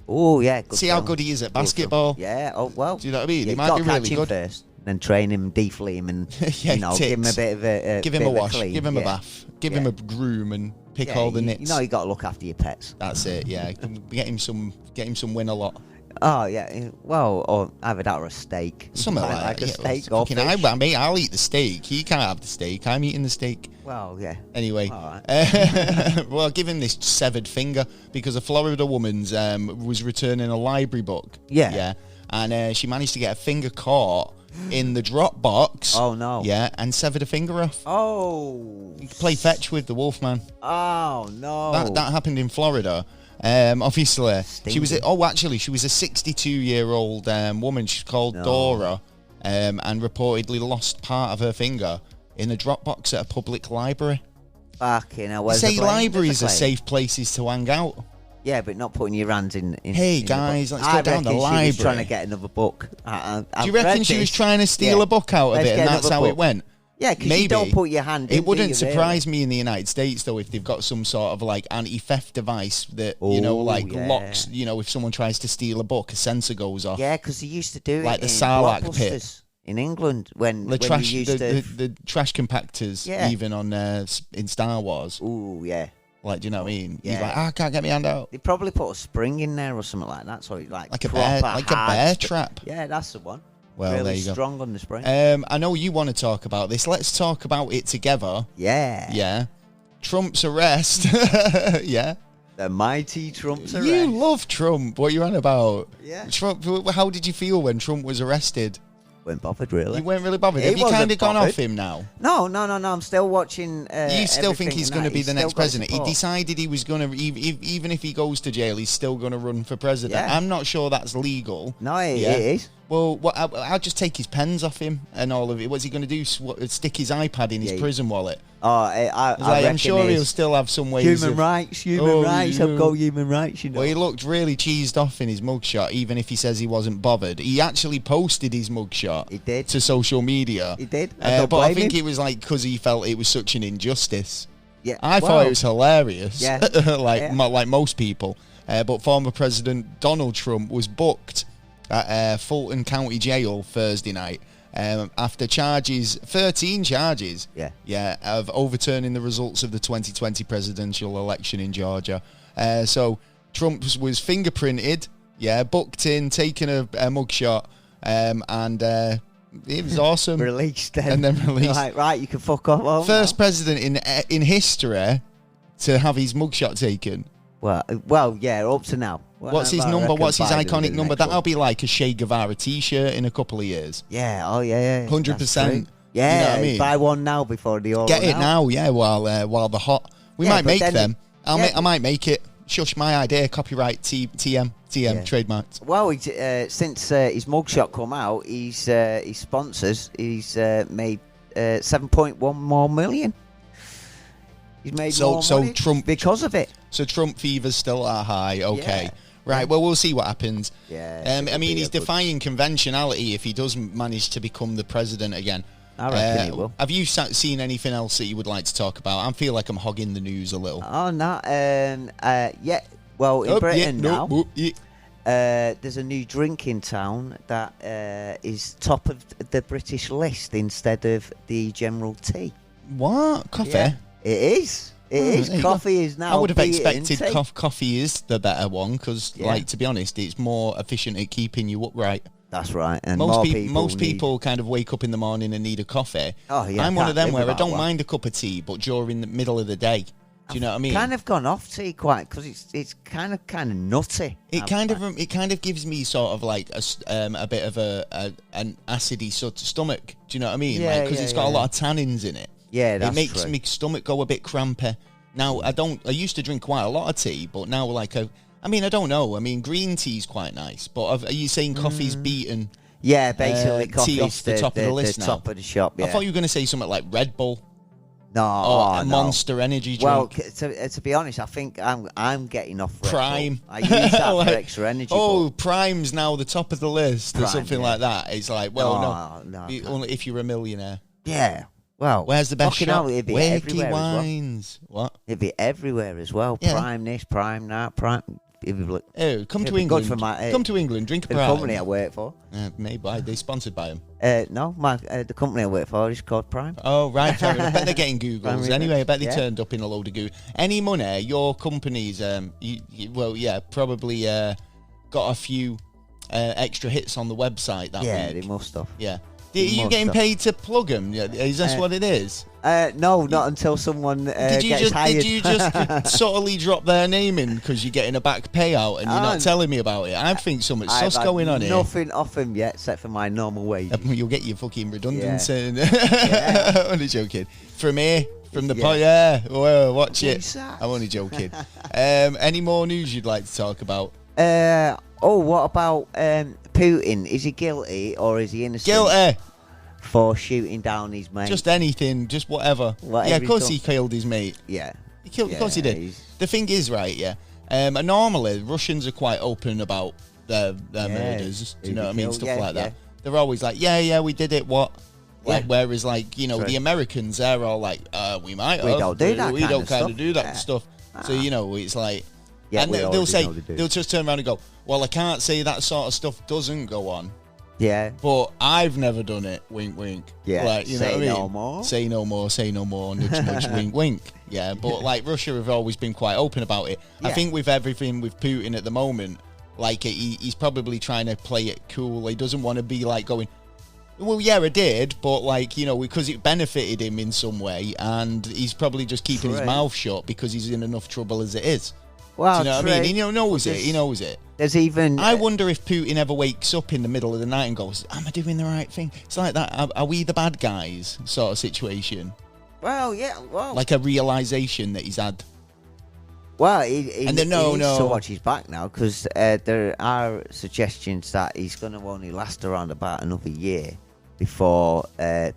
Oh yeah. See how good he is at basketball. Yeah. Oh well. Do you know what I mean? He might be really good first, then train him, deflate him, and give him a bit of a give him a wash, give him a bath, give him a groom, and pick all the nits. You know, you got to look after your pets. That's it. Yeah. Get him some win a lot. Oh yeah, well, or either that or a steak. Something like that. A steak or fish. I'll eat the steak. He can't have the steak. I'm eating the steak. Well, yeah. Anyway, right. well, give him this severed finger, because a Florida woman's was returning a library book. Yeah. And she managed to get a finger caught in the drop box. Oh no. Yeah, and severed a finger off. Oh. You play fetch with the Wolfman. Oh no. That happened in Florida. Obviously, Stingy. she was a 62-year-old woman. She's called Dora, and reportedly lost part of her finger in a drop box at a public library. Fucking hell. Say libraries are safe places to hang out. Yeah, but not putting your hands in hey, guys, let's go down the library. She was trying to get another book. Do you reckon she was trying to steal a book out of it, and that's how it went? Yeah, because you don't put your hand in. It wouldn't surprise me in the United States, though, if they've got some sort of like anti-theft device that, locks, if someone tries to steal a book, a sensor goes off. Yeah, because they used to do it like the Sarlacc pit in England when the trash, you used the trash compactors, even on in Star Wars. Oh, yeah. Like, do you know what I mean? Yeah. He's like, I can't get my hand out. They probably put a spring in there or something like that, so it's like a bear trap. Yeah, that's the one. Well, really there you strong go. On the spring. I know you want to talk about this. Let's talk about it together. Yeah. Yeah. Trump's arrest. Yeah. The mighty Trump's arrest. You love Trump. What are you on about? Yeah. Trump. How did you feel when Trump was arrested? Weren't bothered, really. You weren't really bothered. Have you kind of gone off him now? No. I'm still watching. You still think he's going to be the next president? He decided he was going to, even if he goes to jail, he's still going to run for president. Yeah. I'm not sure that's legal. No, it is. Well, I'll just take his pens off him and all of it. What's he going to do? Stick his iPad in his prison wallet? Oh, I'm sure he'll still have some ways. Human rights. I've got human rights. Well, he looked really cheesed off in his mugshot, even if he says he wasn't bothered. He actually posted his mugshot. He did. To social media. He did. But I think it was like because he felt it was such an injustice. Yeah. I thought it was hilarious. Yeah. like most people. But former President Donald Trump was booked at Fulton County Jail Thursday night after 13 charges, of overturning the results of the 2020 presidential election in Georgia. So Trump was fingerprinted, booked in, taken a mugshot, and it was awesome. Released and then released. Like, right, you can fuck off. First president in history to have his mugshot taken. Well, yeah, up to now. What's his number? What's his iconic number? That'll be like a Che Guevara T-shirt in a couple of years. Yeah. Oh, yeah. 100%. Yeah. You know what I mean? Buy one now before they all get it out. now. Yeah. While they're hot, we might make them. I might make it. Shush, my idea. Copyright. TM. Trademarked. Well, since his mugshot come out, his sponsors, he's made 7.1 more million. He's made more money Trump because of it. So Trump fever's still at high. Okay. Yeah. Right, well, we'll see what happens. Yeah. I mean, he's defying conventionality if he does manage to become the president again. I reckon he will. Have you seen anything else that you would like to talk about? I feel like I'm hogging the news a little. Oh, no. Yeah. Well, in Britain now, there's a new drink in town that is top of the British list instead of the general tea. What? Coffee? Yeah, it is. It is. Coffee is now. I would have expected coffee is the better one because, to be honest, it's more efficient at keeping you upright. That's right. And most people kind of wake up in the morning and need a coffee. Oh, yeah. I'm one of them where I don't mind a cup of tea, but during the middle of the day. Do you know what I mean? Kind of gone off tea quite because it's kind of nutty. It kind of gives me sort of like a bit of an acidy sort of stomach. Do you know what I mean? Yeah, because it's got a lot of tannins in it. Yeah, that's true. It makes my stomach go a bit crampy. Now I used to drink quite a lot of tea, but now I don't know. I mean, green tea's quite nice, but are you saying coffee's beaten? Yeah, basically coffee's tea off the top of the list now. Top of the shop. Yeah. I thought you were going to say something like Red Bull. No, or Monster Energy drink. Well, to be honest, I think I'm getting off Red Prime. Bull. I use that for extra energy. Oh, Prime's now the top of the list or something like that. It's like, no. Only if you're a millionaire. Yeah. Well, where's the best shop? Wakey Wines. What? It'd be everywhere as well. Yeah. Prime this, Prime that, Prime. Come to England. Come to England. Drink a Prime. The company I work for. Maybe are they sponsored by them? No, the company I work for is called Prime. Oh right, I bet they're getting Googles anyway. I bet they turned up in a load of Google. Any money? Your company's probably got a few extra hits on the website that week. Yeah, they must have. Yeah. Are you getting paid to plug them? Is that what it is? No, not until someone gets hired. Did you just subtly drop their name in because you're getting a back payout and you're not telling me about it? I think something's sus going on here. Nothing off him yet, except for my normal wage. You'll get your fucking redundancy. Yeah. I'm only joking. From here, from the pod, well, watch it. I'm only joking. Any more news you'd like to talk about? What about Putin? Is he guilty or is he innocent? Guilty. For shooting down his mate. Just anything, just whatever. Yeah, of course he killed his mate. Yeah. Of course he did. The thing is, right, And normally, Russians are quite open about their murders. Do you know what I mean? Stuff like that. They're always like, yeah, we did it. What? Like, whereas, like, you know, the Americans, they're all like, we might have. We don't do that. We don't kind of do that stuff. So, you know, it's like, and they'll say, they'll just turn around and go, well, I can't say that sort of stuff doesn't go on. Yeah. But I've never done it. Wink, wink. Yeah. Like, you know what I mean? No more. Say no more. Say no more. Nudge, nudge, wink, wink. Yeah. But like Russia have always been quite open about it. Yeah. I think with everything with Putin at the moment, like he's probably trying to play it cool. He doesn't want to be like going, well, yeah, I did, but like, you know, because it benefited him in some way, and he's probably just keeping his mouth shut because he's in enough trouble as it is. Well, do you know what I mean? He knows it. He knows it. There's even. I wonder if Putin ever wakes up in the middle of the night and goes, "Am I doing the right thing?" It's like that. Are we the bad guys? Sort of situation. Well, yeah. Well, like a realization that he's had. Well, he needs to watch his back now, because there are suggestions that he's going to only last around about another year before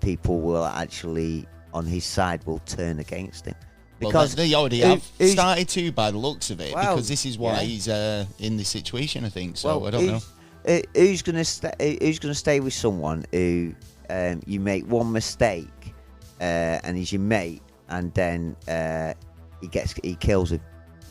people will actually, on his side, will turn against him. Because they already have started to, by the looks of it, because this is why he's in this situation, I think. So I don't know. Who's going to stay with someone who you make one mistake and he's your mate, and then he kills him?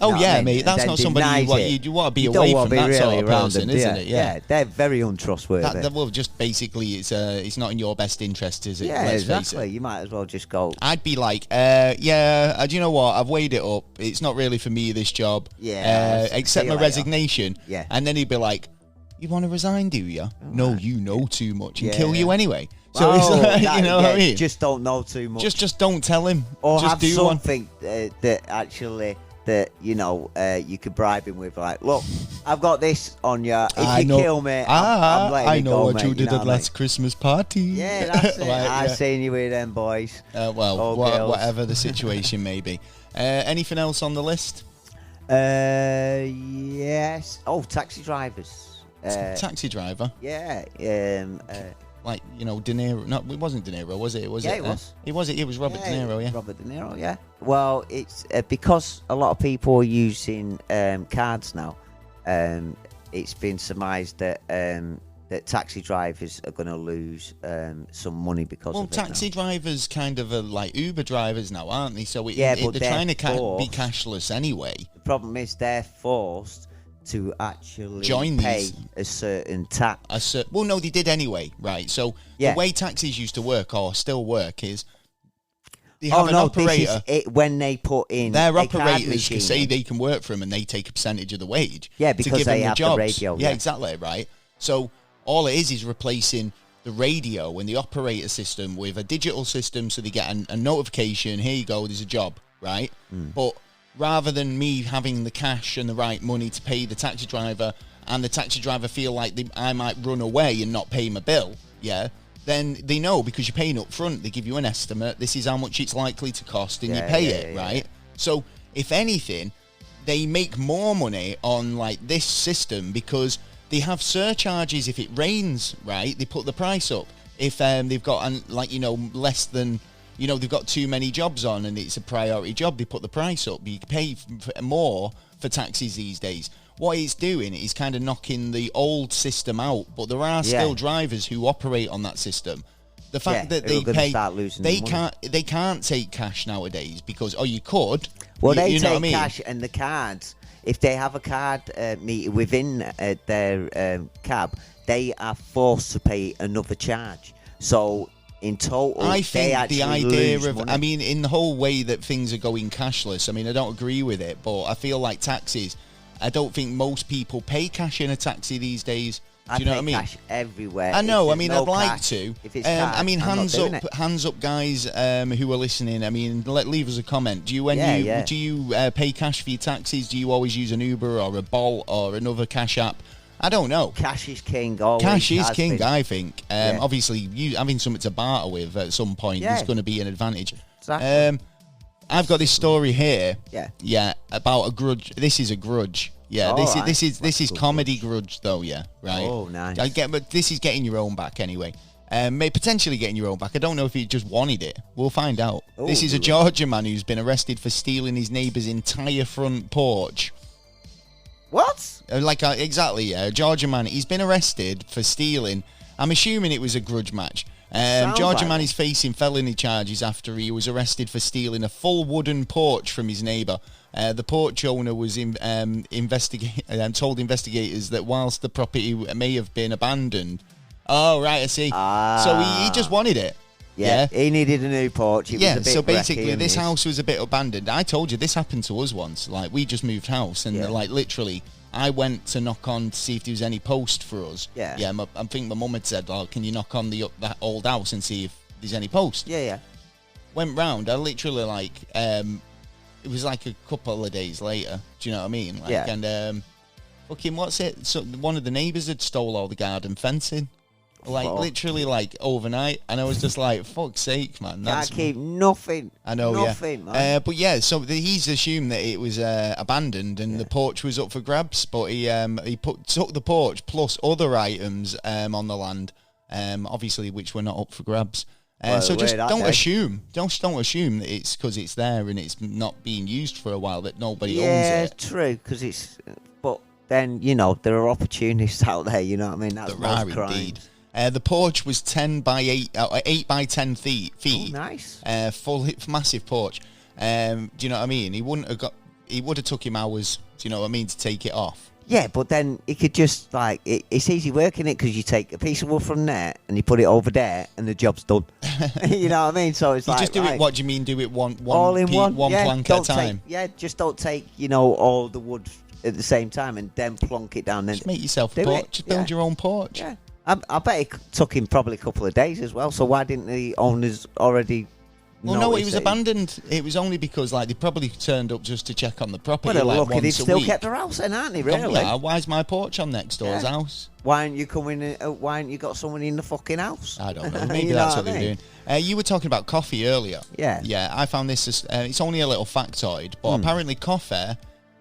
Oh, yeah, mate. That's not somebody you want to be away from that sort of person, isn't it? Yeah, they're very untrustworthy. Well, just basically, it's not in your best interest, is it? Yeah, exactly. You might as well just go. I'd be like, do you know what? I've weighed it up. It's not really for me, this job. Yeah. Accept my resignation. Yeah. And then he'd be like, you want to resign, do you? No, you know too much and kill you anyway. So it's like, you know what I mean? Just don't know too much. Just don't tell him. Or just have do something that actually... that, you know, you could bribe him with, like, look, I've got this on you. If you kill me, I'm letting you go, I know what you did at last Christmas party. Yeah, that's it. I've seen you with them boys. Whatever the situation may be. Anything else on the list? Yes. Oh, taxi drivers. Taxi driver? Yeah. Like, you know, De Niro. No, it wasn't De Niro, was it? It was. It was Robert De Niro, yeah. Robert De Niro, yeah. Well, it's because a lot of people are using cards now. It's been surmised that taxi drivers are going to lose some money because of it. Well, taxi drivers kind of are like Uber drivers now, aren't they? So but they're trying to be cashless anyway. The problem is they're forced to actually pay a certain tax. Well, no, they did anyway, right? So the way taxis used to work, or still work, is they have an operator. This is when they put in their operators can say they can work for them, and they take a percentage of the wage. Yeah, because to give they them have the jobs. radio. Yeah, exactly, right? So all it is replacing the radio and the operator system with a digital system, so they get a notification. Here you go, there's a job, right? But rather than me having the cash and the right money to pay the taxi driver, and the taxi driver feel like I might run away and not pay my bill, then they know, because you're paying up front, they give you an estimate, this is how much it's likely to cost, and you pay it, right? So, if anything, they make more money on, like, this system, because they have surcharges if it rains, right? They put the price up. If they've got, like, you know, less than... You know, they've got too many jobs on and it's a priority job, they put the price up. You pay more for taxis these days. What it's doing is kind of knocking the old system out, but there are still drivers who operate on that system. The fact that they can't take cash nowadays, because they could. Well, they take cash, and the cards, if they have a card meter within their cab, they are forced to pay another charge. So in total, I think the idea of, I mean, in the whole way that things are going cashless, I mean, I don't agree with it, but I feel like taxis, I don't think most people pay cash in a taxi these days. Do you know what I mean? Cash everywhere. I know. I mean, I'd like to. If it's cash, I mean, hands up, guys who are listening. I mean, leave us a comment. Do you pay cash for your taxis? Do you always use an Uber or a Bolt or another cash app? I don't know. Cash is king. Cash is king, I think. Obviously, having something to barter with at some point is going to be an advantage. Exactly. I've got this story here. Yeah, about a grudge. This is a grudge. Yeah, this is comedy grudge though. Yeah, right. Oh, nice. But this is getting your own back anyway. Potentially getting your own back. I don't know if he just wanted it. We'll find out. This is a Georgia man who's been arrested for stealing his neighbour's entire front porch. What? Exactly, yeah. A Georgian man. He's been arrested for stealing. I'm assuming it was a grudge match. Georgian man is facing felony charges after he was arrested for stealing a full wooden porch from his neighbour. The porch owner was told investigators that whilst the property may have been abandoned. Oh, right, I see. So he just wanted it. Yeah, he needed a new porch. It was a bit so basically this house was a bit abandoned. I told you, this happened to us once. Like, we just moved house, and literally, I went to knock on to see if there was any post for us. Yeah. Yeah, I think my mum had said, "Oh, can you knock on that old house and see if there's any post?" Yeah. Went round. I literally it was like a couple of days later. Do you know what I mean? And fucking what's it? So one of the neighbours had stole all the garden fencing. Literally, overnight, and I was just like, "Fuck's sake, man!" Can't keep nothing. I know, nothing, man. But so he's assumed that it was abandoned and the porch was up for grabs. But he took the porch plus other items on the land, obviously which were not up for grabs. So just don't assume that it's because it's there and it's not being used for a while that nobody owns it. Yeah, true. Because it's, but then there are opportunists out there. You know what I mean? That's there are indeed. The porch was 10 by 8 by 10 feet. Oh, nice. Full massive porch. Do you know what I mean? He would have took him hours. Do you know what I mean, to take it off? Yeah, but then he could just it's easy working it because you take a piece of wood from there and you put it over there and the job's done. You know what I mean? So it's you just do it. What do you mean? Do it one plank at a time? Just don't take all the wood at the same time and then plonk it down. Then just make yourself a porch. Just build your own porch. Yeah. I bet it took him probably a couple of days as well. So why didn't the owners already? Well, no, it was abandoned. It was only because they probably turned up just to check on the property. Well, look, they've still kept their house, then, aren't they? Really? Yeah. Why's my porch on next door's house? Why aren't you coming? Why aren't you got someone in the fucking house? I don't know. Maybe that's what they're doing. You were talking about coffee earlier. Yeah. Yeah. I found this. It's only a little factoid, but apparently coffee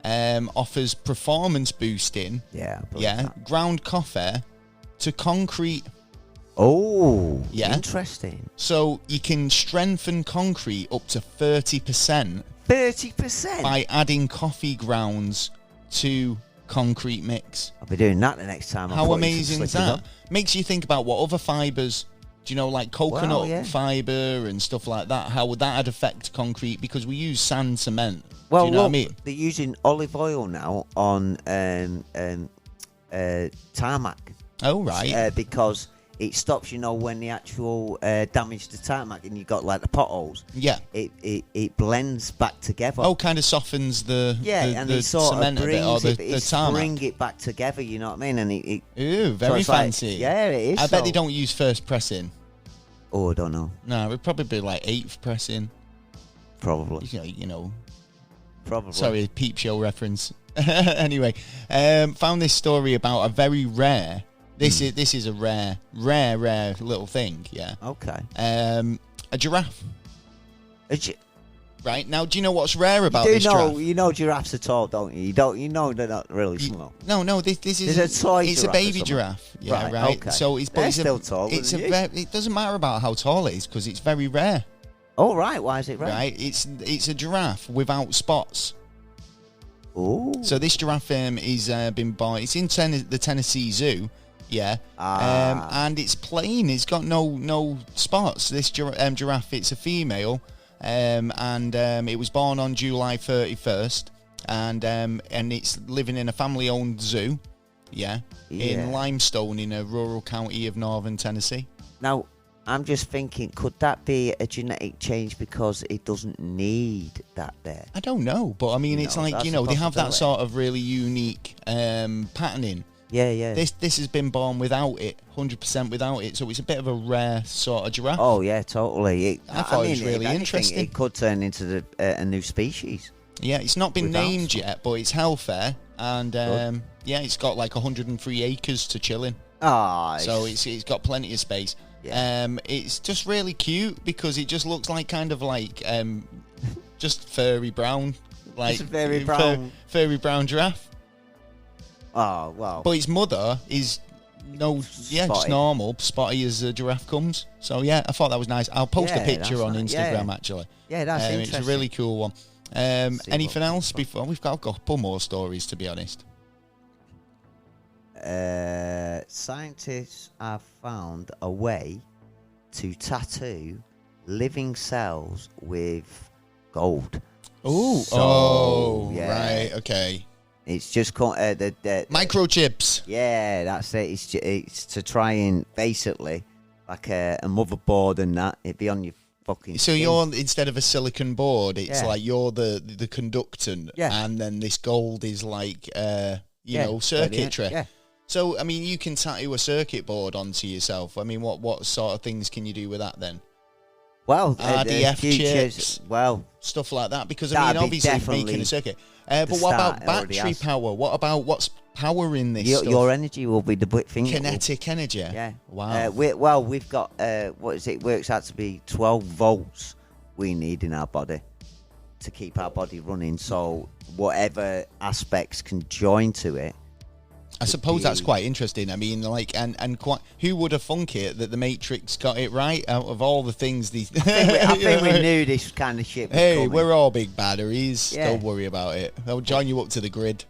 offers performance boosting. Yeah. Ground coffee to concrete. Oh, yeah. Interesting. So you can strengthen concrete up to 30%. 30%? By adding coffee grounds to concrete mix. I'll be doing that the next time. How amazing is that? Makes you think about what other fibres, do you know, like coconut fibre and stuff like that, how would that affect concrete? Because we use sand cement. Well, do you know what I mean? They're using olive oil now on tarmac. Oh, right. Because it stops, when the actual damage to tarmac and you've got the potholes. Yeah. It blends back together. Oh, kind of softens the cement a bit, or the tarmac. Bring it back together, you know what I mean? And ooh, very fancy. Yeah, it is. I bet they don't use first pressing. Oh, I don't know. No, it would probably be like 8th pressing. Probably. Probably. Sorry, peep show reference. Anyway, found this story about a very rare. This is a rare little thing. Yeah. Okay. A giraffe. Right now, do you know what's rare about this giraffe? You know giraffes are tall, don't you? You know they're not really small. No. This is a toy. It's a baby giraffe. Yeah, right. Okay. So it's still tall. It doesn't matter about how tall it is because it's very rare. Oh right, why is it rare? Right, it's a giraffe without spots. Oh. So this giraffe is been born. It's in the Tennessee Zoo. Yeah. And it's plain. It's got no spots. This giraffe, it's a female, and it was born on July 31st, and it's living in a family-owned zoo. Yeah. In Limestone, in a rural county of northern Tennessee. Now, I'm just thinking, could that be a genetic change because it doesn't need that there? I don't know, but I mean, it's they have that sort of really unique patterning. Yeah. This has been born without it, 100% without it, so it's a bit of a rare sort of giraffe. Oh yeah, totally. I thought it was really interesting. It could turn into a new species. Yeah, it's not been named yet, but it's healthy, and it's got 103 acres to chill in. So it's got plenty of space. Yeah. It's just really cute because it just looks just furry brown, just a furry brown giraffe. Oh, wow. But its mother is just normal, spotty as a giraffe comes. So, yeah, I thought that was nice. I'll post a picture on Instagram, actually. Yeah, that's interesting. It's a really cool one. Anything else before? We've got a couple more stories, to be honest. scientists have found a way to tattoo living cells with gold. Right, okay. It's just called the microchips. Yeah, that's it. It's to try and basically like a motherboard and that it'd be on your fucking. So skin. you're instead of a silicon board, it's like you're the conductant, and then this gold is like circuitry. Yeah. So I mean, you can tattoo a circuit board onto yourself. I mean, what sort of things can you do with that then? Well, RDF chips, stuff like that. Because I mean, obviously making a circuit. But what about battery power? What's powering this stuff? Your energy will be the thing. Kinetic energy. Yeah. Wow. We've got what is it? Works out to be 12 volts we need in our body to keep our body running. So whatever aspects can join to it. I suppose that's quite interesting. I mean, like, and quite, who would have thunk it that the Matrix got it right out of all the things these. I think we knew this kind of shit was coming. We're all big batteries. Yeah. Don't worry about it. They'll join you up to the grid.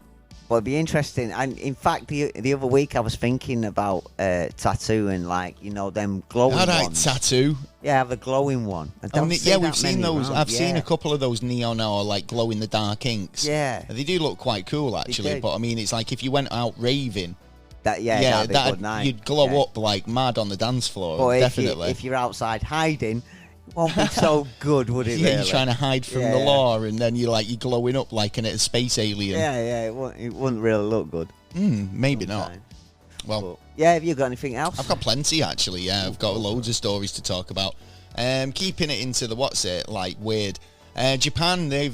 But it'd be interesting. And in fact, the other week I was thinking about tattooing, like, them glowing ones. Tattoo. Yeah, have a glowing one. We've seen those. I've seen a couple of those neon or like glow in the dark inks. Yeah, they do look quite cool actually. But I mean, it's like if you went out raving, that'd be a good night. You'd glow up like mad on the dance floor. But definitely. If you're outside hiding, it won't be so good, would it? You're trying to hide from the law, and then you're glowing up like a space alien. Yeah, it wouldn't really look good. Maybe not. Well, have you got anything else? I've got plenty actually. Yeah, I've got loads of stories to talk about. Keeping it into the weird. Japan, they've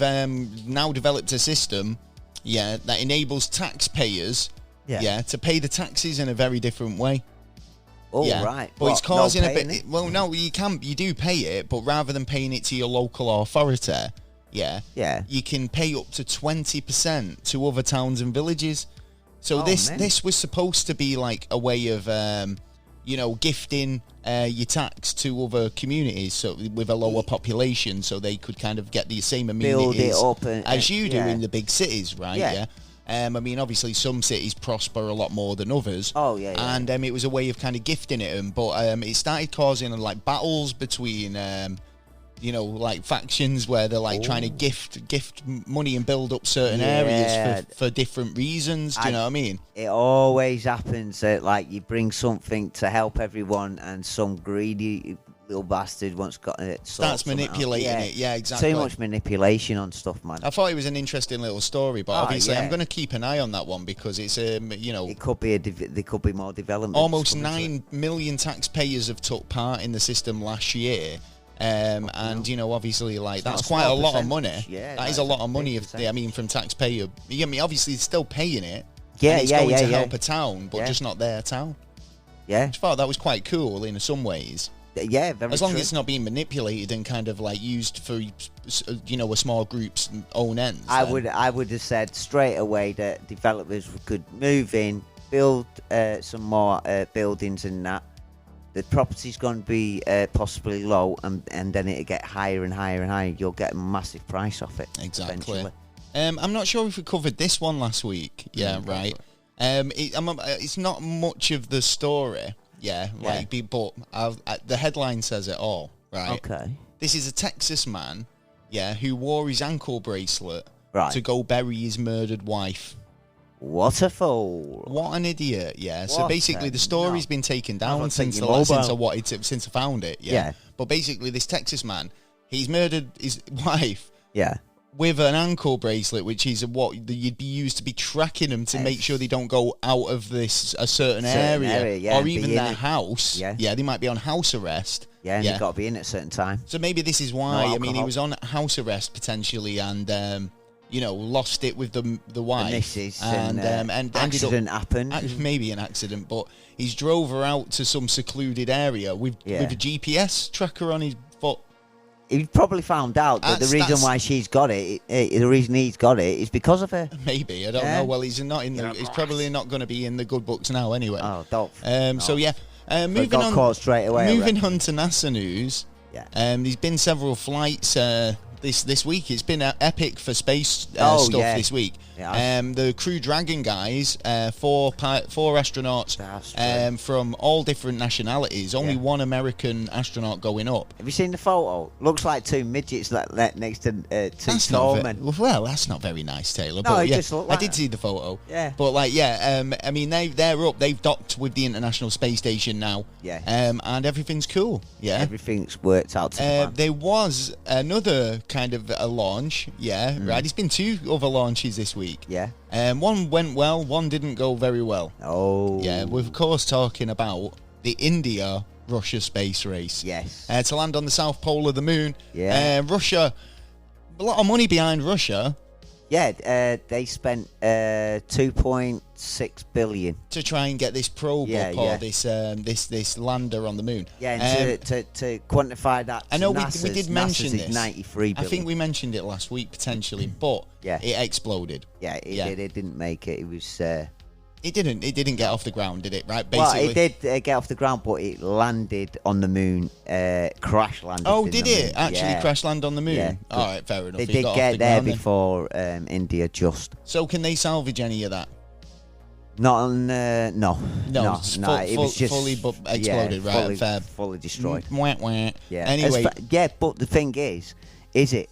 now developed a system, that enables taxpayers, to pay the taxes in a very different way. Right. But it's causing a bit. Well, no, you do pay it, but rather than paying it to your local authority, you can pay up to 20% to other towns and villages. So this was supposed to be like a way of gifting your tax to other communities, so with a lower population, so they could kind of get the same amenities as you do in the big cities, right? Yeah. I mean, obviously, some cities prosper a lot more than others. And it was a way of kind of gifting it, but it started causing battles between factions where they're trying to gift money and build up certain areas for different reasons. Do you know what I mean? It always happens that you bring something to help everyone, and some greedy little bastard once got it. Starts manipulating it. Yeah, exactly. Too much manipulation on stuff, man. I thought it was an interesting little story, but obviously I'm going to keep an eye on that one because it's it could be there could be more development. Almost 9 million taxpayers have took part in the system last year. And obviously, that's quite a lot of money. Yeah, that is a lot of money. From taxpayer, obviously, they're still paying it. Yeah, it's going to help a town, but just not their town. Yeah, I thought that was quite cool in some ways. Yeah, very as long true. as it's not being manipulated and kind of used for a small group's own ends. I would have said straight away that developers could move in, build some more buildings and that. The property's going to be possibly low, and then it'll get higher and higher and higher. You'll get a massive price off it. Exactly. I'm not sure if we covered this one last week. Yeah, right. It's not much of the story. But the headline says it all. Right. Okay. This is a Texas man, who wore his ankle bracelet to go bury his murdered wife. What a fool! What an idiot! Yeah. So basically, the story's been taken down since I found it. Yeah. But basically, this Texas man, he's murdered his wife. Yeah. With an ankle bracelet, which is what you'd be used to be tracking them to make sure they don't go out of a certain area or even their house. Yeah, they might be on house arrest. Yeah, and you've got to be in at a certain time. So maybe this is why. He was on house arrest potentially, and lost it with the wife. The missus, and accident happened. Maybe an accident, but he's drove her out to some secluded area with a GPS tracker on his foot. He probably found out that the reason why she's got it, the reason he's got it, is because of her. Maybe, I don't know. Well, he's not in the. He's probably not going to be in the good books now, anyway. Oh, don't. No. So yeah, moving on. Caught straight away. Moving on to NASA news. Yeah. There's been several flights this week. It's been epic for space stuff this week. Yeah. The Crew Dragon guys, four astronauts from all different nationalities. Only one American astronaut going up. Have you seen the photo? Looks like two midgets next to two tall men. Well, that's not very nice, Taylor. No, but it just looked like I did see the photo. Yeah. But I mean, they're up. They've docked with the International Space Station now. Yeah. And everything's cool. Yeah. Everything's worked out to plan. There was another kind of a launch. Yeah. Right. It's been 2 other launches this week. Yeah. One went well. One didn't go very well. Oh. Yeah. We're of course talking about the India-Russia space race. Yes. To land on the south pole of the moon. Yeah. Russia. A lot of money behind Russia. Yeah, they spent 2.6 billion to try and get this probe up or this lander on the moon. Yeah, and to quantify that. I know we did mention this. 93 billion. I think we mentioned it last week potentially, but it exploded. Yeah, it did. It didn't make it. It was. It didn't get off the ground, did it? Right, basically. Well, it did get off the ground, but it landed on the moon, crash landed. Oh, did it actually crash land on the moon? Yeah. All right, fair enough. They did get there before India just. So can they salvage any of that? Not on, no. It was just fully exploded, right? Fully destroyed. Yeah. Anyway, but the thing is it?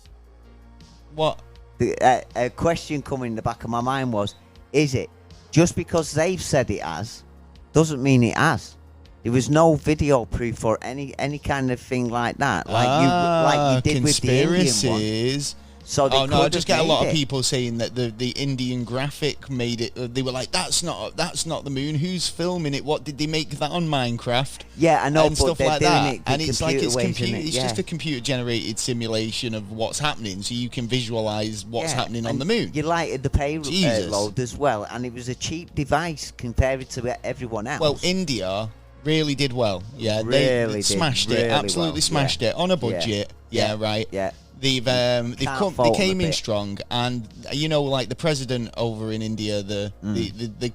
What? A question coming in the back of my mind was, is it? Just because they've said it has, doesn't mean it has. There was no video proof or any kind of thing like that, like you did with the Indian one. So I just get a lot of people saying that the Indian graphic made it. They were like, "That's not the moon. Who's filming it? What did they make that on Minecraft?" Yeah, I know, and but stuff they're like doing that. It and it's like it's just a computer generated simulation of what's happening, so you can visualize what's happening on the moon. You lighted the payload as well, and it was a cheap device compared to everyone else. Well, India really did well. Yeah, they smashed it. Absolutely smashed it on a budget. Yeah, right. Yeah. They came in strong, and like the president over in India, the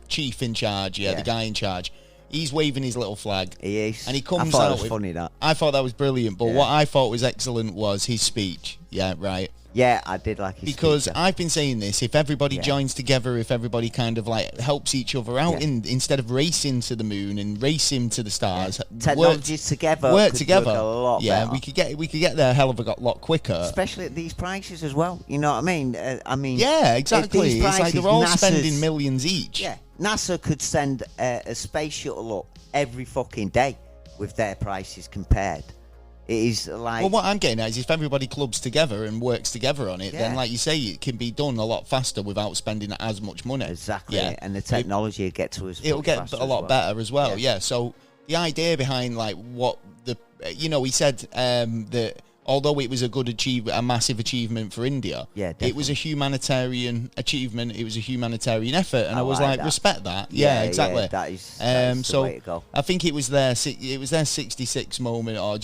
chief in charge, the guy in charge, he's waving his little flag. He is, and he comes out. It was funny that. I thought that was brilliant, but what I thought was excellent was his speech. Yeah, right. Yeah, I did like his because speech. I've been saying this. If everybody joins together, if everybody kind of like helps each other out, instead of racing to the moon and racing to the stars, technologies together work together. Work a lot better. we could get there a hell of a lot quicker, especially at these prices as well. You know what I mean? Yeah, exactly. It's like they're all spending millions each. Yeah, NASA could send a space shuttle up every fucking day with their prices compared. It is like... Well, what I'm getting at is if everybody clubs together and works together on it, then, like you say, it can be done a lot faster without spending as much money. Exactly, and the technology will get to us. It'll get a lot better as well, So the idea behind, like, what the... he said that although it was a massive achievement for India, it was a humanitarian achievement. It was a humanitarian effort, and I was like, respect that. Yeah, exactly. That is the way to go. I think it was their 66 moment, or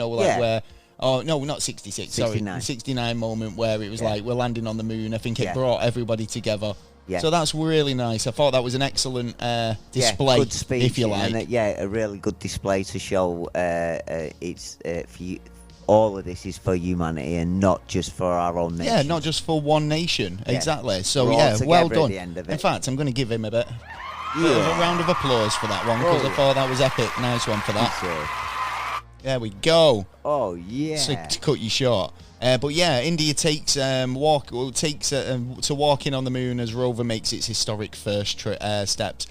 where. Oh no, not 66. 69. Sorry, 69 moment where it was like we're landing on the moon. I think it brought everybody together. Yeah. So that's really nice. I thought that was an excellent display, good speech, if you like. And a really good display to show it's for you. All of this is for humanity and not just for our own nation. Yeah, not just for one nation. Yeah. Exactly. So, well done. In fact, I'm going to give him a bit of a round of applause for that one because I thought that was epic. Nice one for that. There we go. Oh, yeah. To cut you short. But yeah, India takes to walking on the moon as rover makes its historic first steps.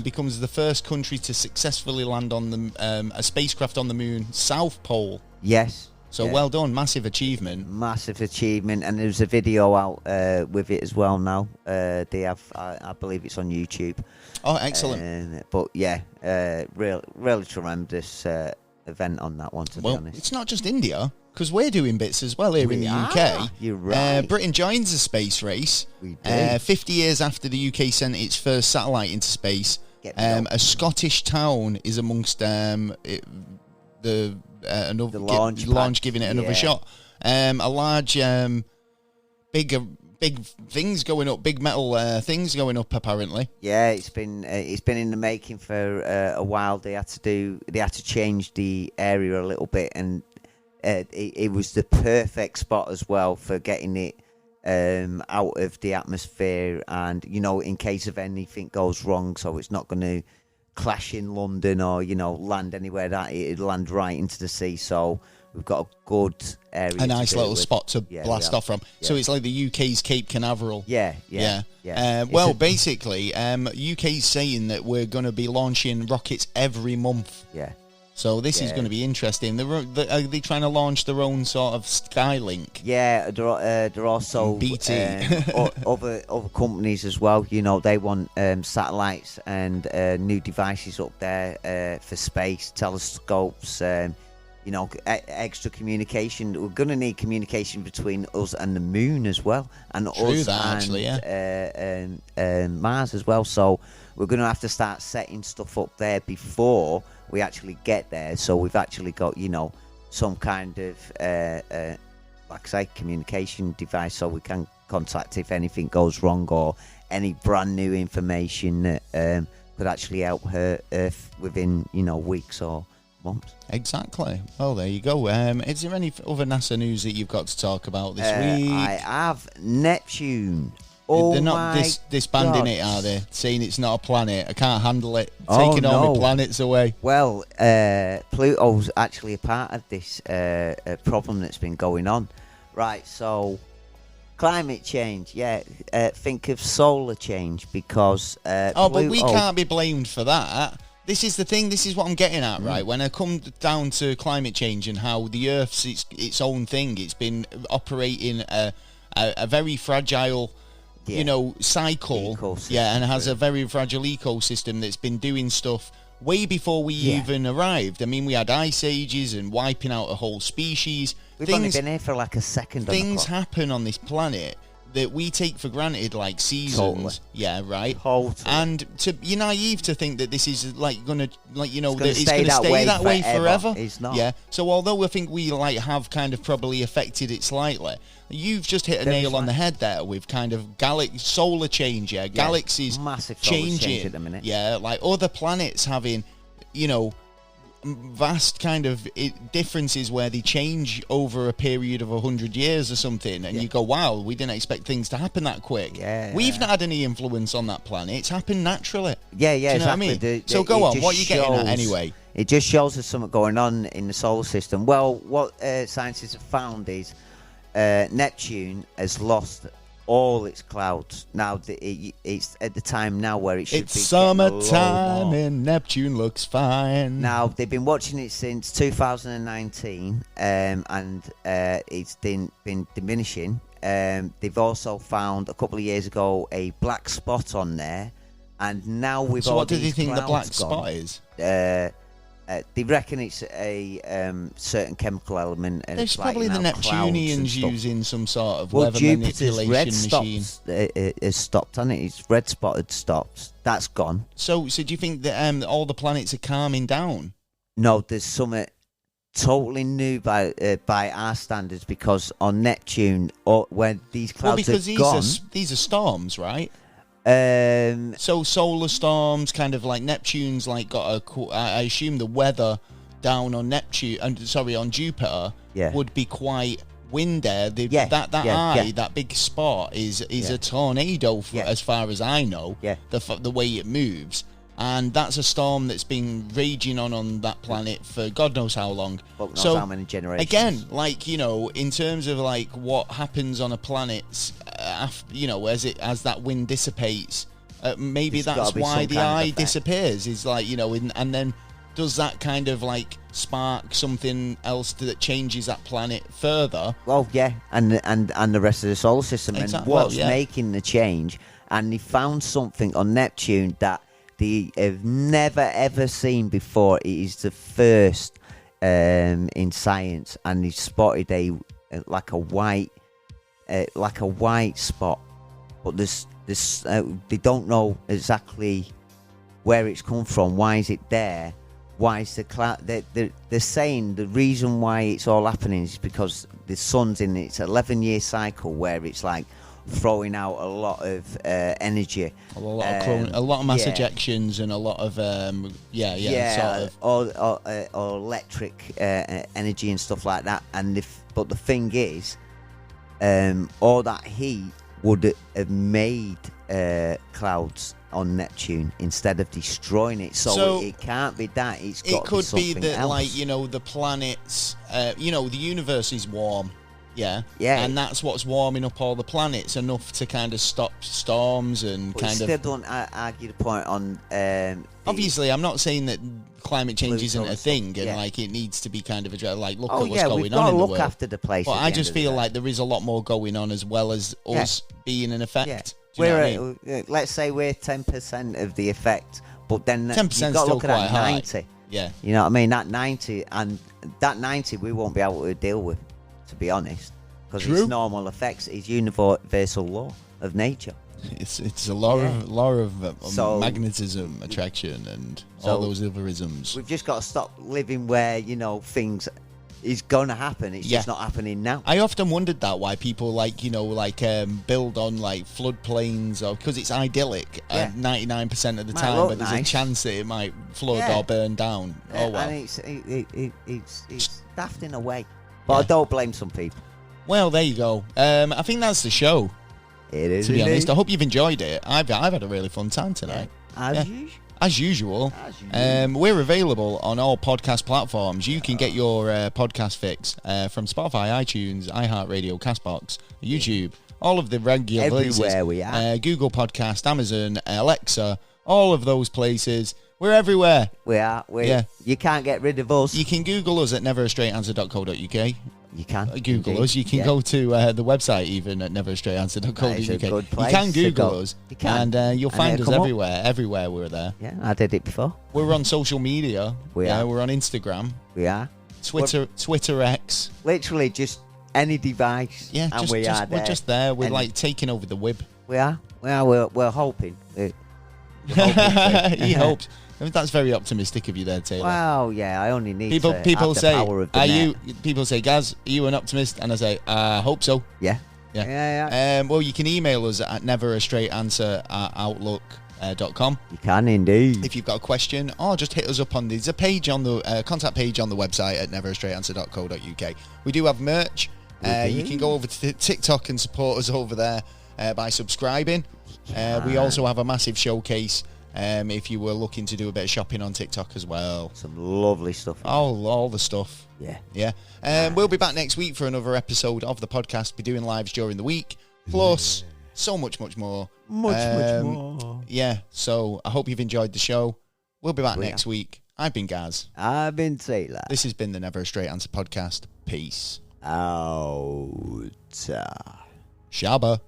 Becomes the first country to successfully land on a spacecraft on the moon South Pole. Yes. So well done, massive achievement. Massive achievement, and there's a video out with it as well now. They have, I believe it's on YouTube. Oh, excellent. But yeah, really tremendous event on that one, to be honest. It's not just India, because we're doing bits as well here in the UK. You're right. Britain joins the space race. We do. 50 years after the UK sent its first satellite into space, a Scottish town is amongst the launch giving it another shot. A large, big things going up, big metal things going up. Apparently, it's been in the making for a while. They had to change the area a little bit, and it was the perfect spot as well for getting it out of the atmosphere, and in case of anything goes wrong, so it's not going to clash in London or land anywhere, that it'd land right into the sea. So we've got a good area, a nice little spot to blast off from. Yeah. So it's like the UK's Cape Canaveral. Yeah. Well, basically, UK's saying that we're going to be launching rockets every month. Yeah. So this is going to be interesting. Are they trying to launch their own sort of Skylink? Yeah, they're also BT. Other companies as well. They want satellites and new devices up there for space, telescopes. Extra communication. We're going to need communication between us and the moon as well, and and Mars as well. So we're going to have to start setting stuff up there before we actually get there. So we've actually got some kind of like I say, communication device, so we can contact if anything goes wrong or any brand new information that could actually help Earth within weeks or months. Exactly. Well, there you go. Is there any other NASA news that you've got to talk about this week? I have Neptune. They're not disbanding it, are they? Saying it's not a planet. I can't handle it. Taking all my planets away. Well, Pluto's actually a part of this problem that's been going on. Right, so climate change. Think of solar change because but we can't be blamed for that. This is the thing. This is what I'm getting at, right? When I come down to climate change and how the Earth's its own thing, it's been operating a very fragile, cycle. Ecosystem, and has a very fragile ecosystem that's been doing stuff way before we even arrived. I mean, we had ice ages and wiping out a whole species. We've only been here for like a second. Things happen on this planet that we take for granted, like seasons. Totally. Yeah, right. Totally. And you're naive to think that this is like gonna, that it's gonna stay that way forever. It's not. Yeah. So although I think we have kind of probably affected it slightly, you've just hit a nail on the head there with kind of solar change. Yeah, galaxies massive changing change at the minute. Yeah, like other planets having, vast kind of differences where they change over a period of 100 years or something, and you go, wow, we didn't expect things to happen that quick. We've not had any influence on that planet. It's happened naturally. Do you know exactly. What I mean? So go on, what are you getting at anyway? It just shows there's something going on in the solar system. Well, what scientists have found is Neptune has lost all its clouds. Now it's at the time now where it should be. It's summertime and Neptune looks fine. Now they've been watching it since 2019, and it's been diminishing. They've also found a couple of years ago a black spot on there, and now with all what do they think the black spot is? They reckon it's a certain chemical element, and there's it's probably like the Neptunians using some sort of weather Jupiter's manipulation machine. Has stopped on it. Its red spot had stopped. That's gone. So do you think that all the planets are calming down? No, there's something totally new by our standards, because on Neptune, when these clouds because gone, these are storms, right? So solar storms, kind of like Neptune's like got I assume the weather down on Neptune, on Jupiter would be quite windy. That big spot is a tornado as far as I know. The way it moves. And that's a storm that's been raging on that planet for God knows how long. But knows how many generations. Again, in terms of what happens on a planet, as that wind dissipates, maybe that's why the eye disappears. Is and then does that kind of spark something else that changes that planet further? Well, yeah, and the rest of the solar system, and what's making the change. And they found something on Neptune that they have never ever seen before. It is the first in science, and they spotted a white spot, but this they don't know exactly where it's come from. Why is it there? Why is the cloud? They're saying the reason why it's all happening is because the sun's in its 11-year cycle where it's throwing out a lot of energy. A lot of mass ejections and a lot of sort of. Or electric energy and stuff like that. And but the thing is, all that heat would have made clouds on Neptune instead of destroying it. So it can't be that. It could be that else. Like, the planets, the universe is warm. Yeah. And that's what's warming up all the planets enough to kind of stop storms and still don't argue the point on. Obviously, I'm not saying that climate change isn't a thing and like it needs to be kind of addressed. Like, look at what's going on in the world. Look after the place. But I just feel like there is a lot more going on as well as us being an effect. Let's say we're 10% of the effect, but then 10% you've got to look at that 90. High. Yeah. You know what I mean? That 90 and that 90 we won't be able to deal with, to be honest, because it's normal effects. It's universal law of nature. It's a law of magnetism, attraction, and all those other isms. We've just got to stop living where things is going to happen. It's just not happening now. I often wondered why people build on like floodplains, or because it's idyllic 99% of the time, but there's a chance that it might flood or burn down. And it's daft in a way, but I don't blame some people. Well, there you go. I think that's the show. It is. To be honest, I hope you've enjoyed it. I've had a really fun time tonight. As usual. We're available on all podcast platforms. You can get your podcast fix from Spotify, iTunes, iHeartRadio, Castbox, YouTube, all of the regular places. Everywhere we are. Google Podcast, Amazon, Alexa, all of those places. We're everywhere. We are. You can't get rid of us. You can Google us at neverstraightanswer.co.uk. You can Google us. You can go to the website even at neverstraightanswer.co.uk. You can Google us, and you'll find us everywhere. Everywhere we're there. Yeah, I did it before. We're on social media. We are. We're on Instagram. We are. Twitter X. Literally just any device. Yeah, and we're just there. We're like taking over the web. We are. We're hoping. He hopes. I mean, that's very optimistic of you there, Taylor. Well, yeah, I only need people have say, the power of the net. People say, Gaz, are you an optimist? And I say, I hope so. Yeah. Well, you can email us at neverstraightanswer@outlook.com. You can indeed. If you've got a question, or just hit us up on there's a page on the contact page on the website at neverstraightanswer.co.uk. We do have merch. You can go over to TikTok and support us over there by subscribing. We also have a massive showcase. If you were looking to do a bit of shopping on TikTok as well. Some lovely stuff. All the stuff. Yeah. We'll be back next week for another episode of the podcast. Be doing lives during the week. Plus, so much more. Much more. Yeah, so I hope you've enjoyed the show. We'll be back next week. I've been Gaz. I've been Taylor. This has been the Never a Straight Answer podcast. Peace. Out. Shabba.